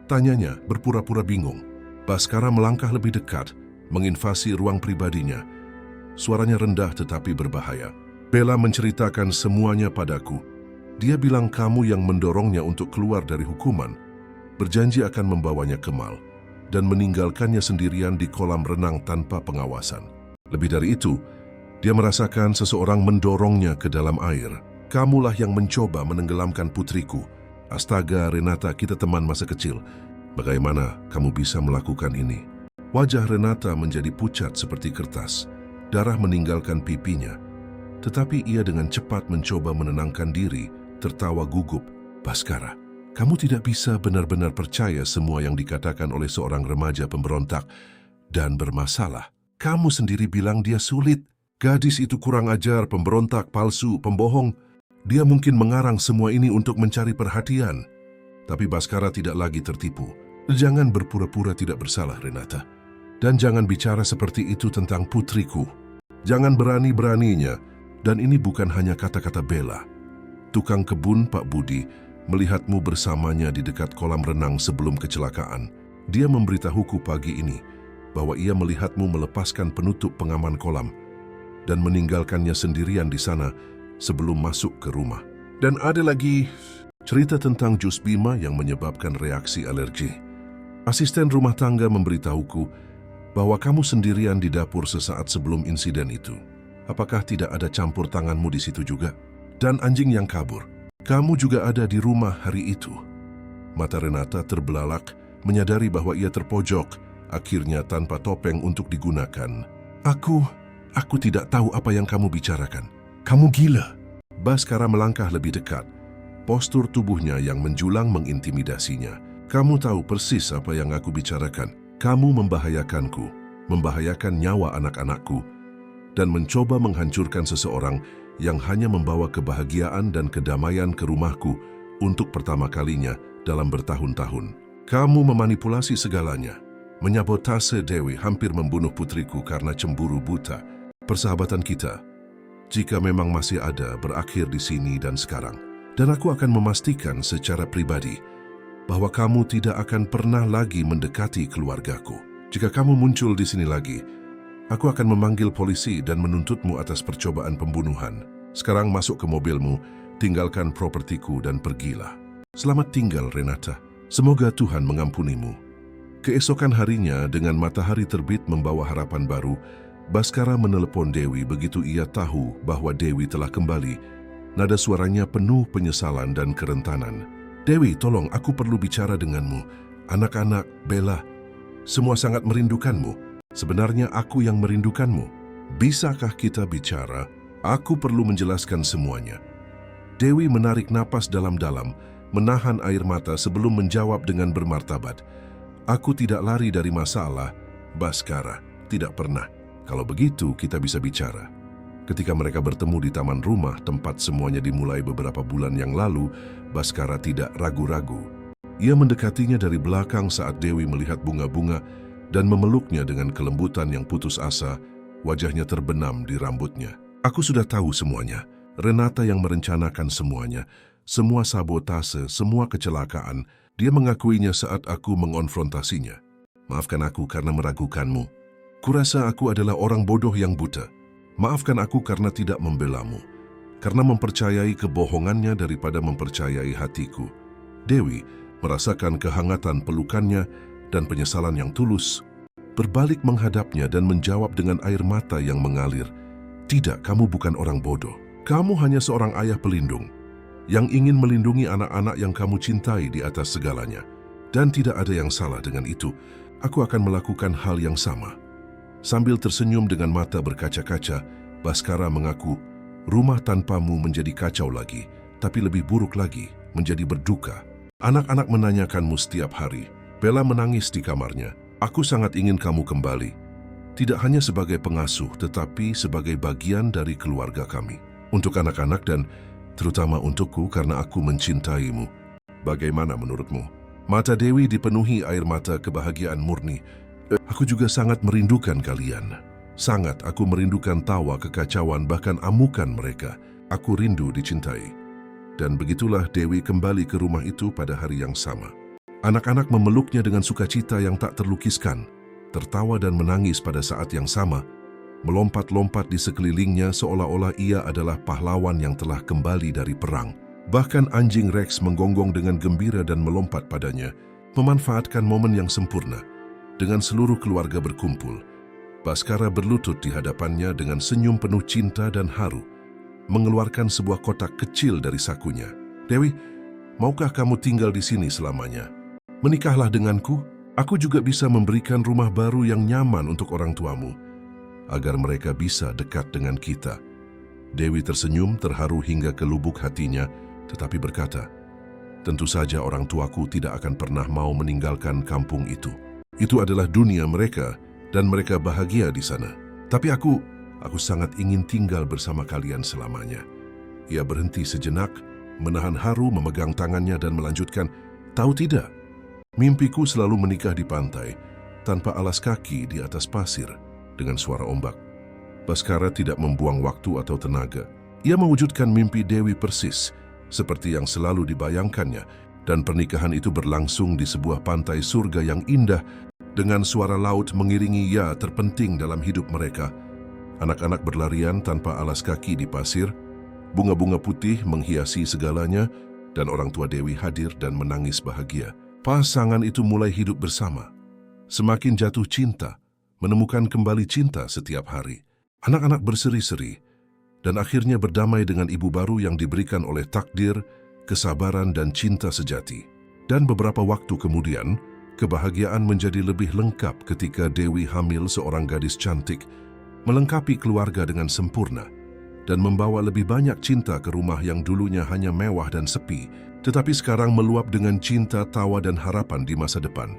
Tanyanya berpura-pura bingung. Bhaskara melangkah lebih dekat, menginvasi ruang pribadinya. Suaranya rendah tetapi berbahaya. Bella menceritakan semuanya padaku. Dia bilang kamu yang mendorongnya untuk keluar dari hukuman, berjanji akan membawanya ke mal, dan meninggalkannya sendirian di kolam renang tanpa pengawasan. Lebih dari itu, dia merasakan seseorang mendorongnya ke dalam air. Kamulah yang mencoba menenggelamkan putriku. Astaga, Renata, kita teman masa kecil. Bagaimana kamu bisa melakukan ini? Wajah Renata menjadi pucat seperti kertas. Darah meninggalkan pipinya. Tetapi ia dengan cepat mencoba menenangkan diri, tertawa gugup. Bhaskara, kamu tidak bisa benar-benar percaya semua yang dikatakan oleh seorang remaja pemberontak dan bermasalah. Kamu sendiri bilang dia sulit. Gadis itu kurang ajar, pemberontak, palsu, pembohong. Dia mungkin mengarang semua ini untuk mencari perhatian. Tapi Bhaskara tidak lagi tertipu. Jangan berpura-pura tidak bersalah, Renata. Dan jangan bicara seperti itu tentang putriku. Jangan berani-beraninya. Dan ini bukan hanya kata-kata Bella. Tukang kebun Pak Budi melihatmu bersamanya di dekat kolam renang sebelum kecelakaan. Dia memberitahuku pagi ini bahwa ia melihatmu melepaskan penutup pengaman kolam dan meninggalkannya sendirian di sana sebelum masuk ke rumah. Dan ada lagi cerita tentang jus bima yang menyebabkan reaksi alergi. Asisten rumah tangga memberitahuku bahwa kamu sendirian di dapur sesaat sebelum insiden itu. Apakah tidak ada campur tanganmu di situ juga? Dan anjing yang kabur. Kamu juga ada di rumah hari itu. Mata Renata terbelalak, menyadari bahwa ia terpojok, akhirnya tanpa topeng untuk digunakan. Aku tidak tahu apa yang kamu bicarakan. Kamu gila. Bhaskara melangkah lebih dekat. Postur tubuhnya yang menjulang mengintimidasinya. Kamu tahu persis apa yang aku bicarakan. Kamu membahayakanku, membahayakan nyawa anak-anakku, dan mencoba menghancurkan seseorang yang hanya membawa kebahagiaan dan kedamaian ke rumahku untuk pertama kalinya dalam bertahun-tahun. Kamu memanipulasi segalanya, menyabotase Dewi, hampir membunuh putriku karena cemburu buta. Persahabatan kita, jika memang masih ada, berakhir di sini dan sekarang. Dan aku akan memastikan secara pribadi bahwa kamu tidak akan pernah lagi mendekati keluargaku. Jika kamu muncul di sini lagi, aku akan memanggil polisi dan menuntutmu atas percobaan pembunuhan. Sekarang masuk ke mobilmu, tinggalkan propertiku dan pergilah. Selamat tinggal, Renata. Semoga Tuhan mengampunimu. Keesokan harinya, dengan matahari terbit membawa harapan baru, Bhaskara menelepon Dewi begitu ia tahu bahwa Dewi telah kembali. Nada suaranya penuh penyesalan dan kerentanan. Dewi, tolong, aku perlu bicara denganmu. Anak-anak, Bella, semua sangat merindukanmu. Sebenarnya aku yang merindukanmu. Bisakah kita bicara? Aku perlu menjelaskan semuanya. Dewi menarik napas dalam-dalam, menahan air mata sebelum menjawab dengan bermartabat. Aku tidak lari dari masalah, Bhaskara. Tidak pernah. Kalau begitu, kita bisa bicara. Ketika mereka bertemu di taman rumah, tempat semuanya dimulai beberapa bulan yang lalu, Bhaskara tidak ragu-ragu. Ia mendekatinya dari belakang saat Dewi melihat bunga-bunga dan memeluknya dengan kelembutan yang putus asa, wajahnya terbenam di rambutnya. Aku sudah tahu semuanya. Renata yang merencanakan semuanya. Semua sabotase, semua kecelakaan, dia mengakuinya saat aku mengonfrontasinya. Maafkan aku karena meragukanmu. Kurasa aku adalah orang bodoh yang buta. Maafkan aku karena tidak membelamu, karena mempercayai kebohongannya daripada mempercayai hatiku. Dewi merasakan kehangatan pelukannya dan penyesalan yang tulus, berbalik menghadapnya dan menjawab dengan air mata yang mengalir. Tidak, kamu bukan orang bodoh. Kamu hanya seorang ayah pelindung yang ingin melindungi anak-anak yang kamu cintai di atas segalanya. Dan tidak ada yang salah dengan itu. Aku akan melakukan hal yang sama. Sambil tersenyum dengan mata berkaca-kaca, Baskara mengaku, rumah tanpamu menjadi kacau lagi, tapi lebih buruk lagi, menjadi berduka. Anak-anak menanyakanmu setiap hari. Bella menangis di kamarnya. Aku sangat ingin kamu kembali. Tidak hanya sebagai pengasuh, tetapi sebagai bagian dari keluarga kami. Untuk anak-anak dan terutama untukku karena aku mencintaimu. Bagaimana menurutmu? Mata Dewi dipenuhi air mata kebahagiaan murni. Aku juga sangat merindukan kalian. Sangat, aku merindukan tawa, kekacauan, bahkan amukan mereka. Aku rindu dicintai. Dan begitulah Dewi kembali ke rumah itu pada hari yang sama. Anak-anak memeluknya dengan sukacita yang tak terlukiskan. Tertawa dan menangis pada saat yang sama. Melompat-lompat di sekelilingnya seolah-olah ia adalah pahlawan yang telah kembali dari perang. Bahkan anjing Rex menggonggong dengan gembira dan melompat padanya, memanfaatkan momen yang sempurna. Dengan seluruh keluarga berkumpul, Baskara berlutut di hadapannya dengan senyum penuh cinta dan haru, mengeluarkan sebuah kotak kecil dari sakunya. Dewi, maukah kamu tinggal di sini selamanya? Menikahlah denganku, aku juga bisa memberikan rumah baru yang nyaman untuk orang tuamu, agar mereka bisa dekat dengan kita. Dewi tersenyum terharu hingga ke lubuk hatinya, tetapi berkata, tentu saja orang tuaku tidak akan pernah mau meninggalkan kampung itu. Itu adalah dunia mereka, dan mereka bahagia di sana. Tapi aku sangat ingin tinggal bersama kalian selamanya. Ia berhenti sejenak, menahan haru, memegang tangannya dan melanjutkan, tahu tidak, mimpiku selalu menikah di pantai, tanpa alas kaki di atas pasir, dengan suara ombak. Baskara tidak membuang waktu atau tenaga. Ia mewujudkan mimpi Dewi persis, seperti yang selalu dibayangkannya, dan pernikahan itu berlangsung di sebuah pantai surga yang indah, dengan suara laut mengiringi ya terpenting dalam hidup mereka. Anak-anak berlarian tanpa alas kaki di pasir, bunga-bunga putih menghiasi segalanya, dan orang tua Dewi hadir dan menangis bahagia. Pasangan itu mulai hidup bersama, semakin jatuh cinta, menemukan kembali cinta setiap hari. Anak-anak berseri-seri, dan akhirnya berdamai dengan ibu baru yang diberikan oleh takdir, kesabaran dan cinta sejati. Dan beberapa waktu kemudian, kebahagiaan menjadi lebih lengkap ketika Dewi hamil seorang gadis cantik, melengkapi keluarga dengan sempurna, dan membawa lebih banyak cinta ke rumah yang dulunya hanya mewah dan sepi, tetapi sekarang meluap dengan cinta, tawa dan harapan di masa depan.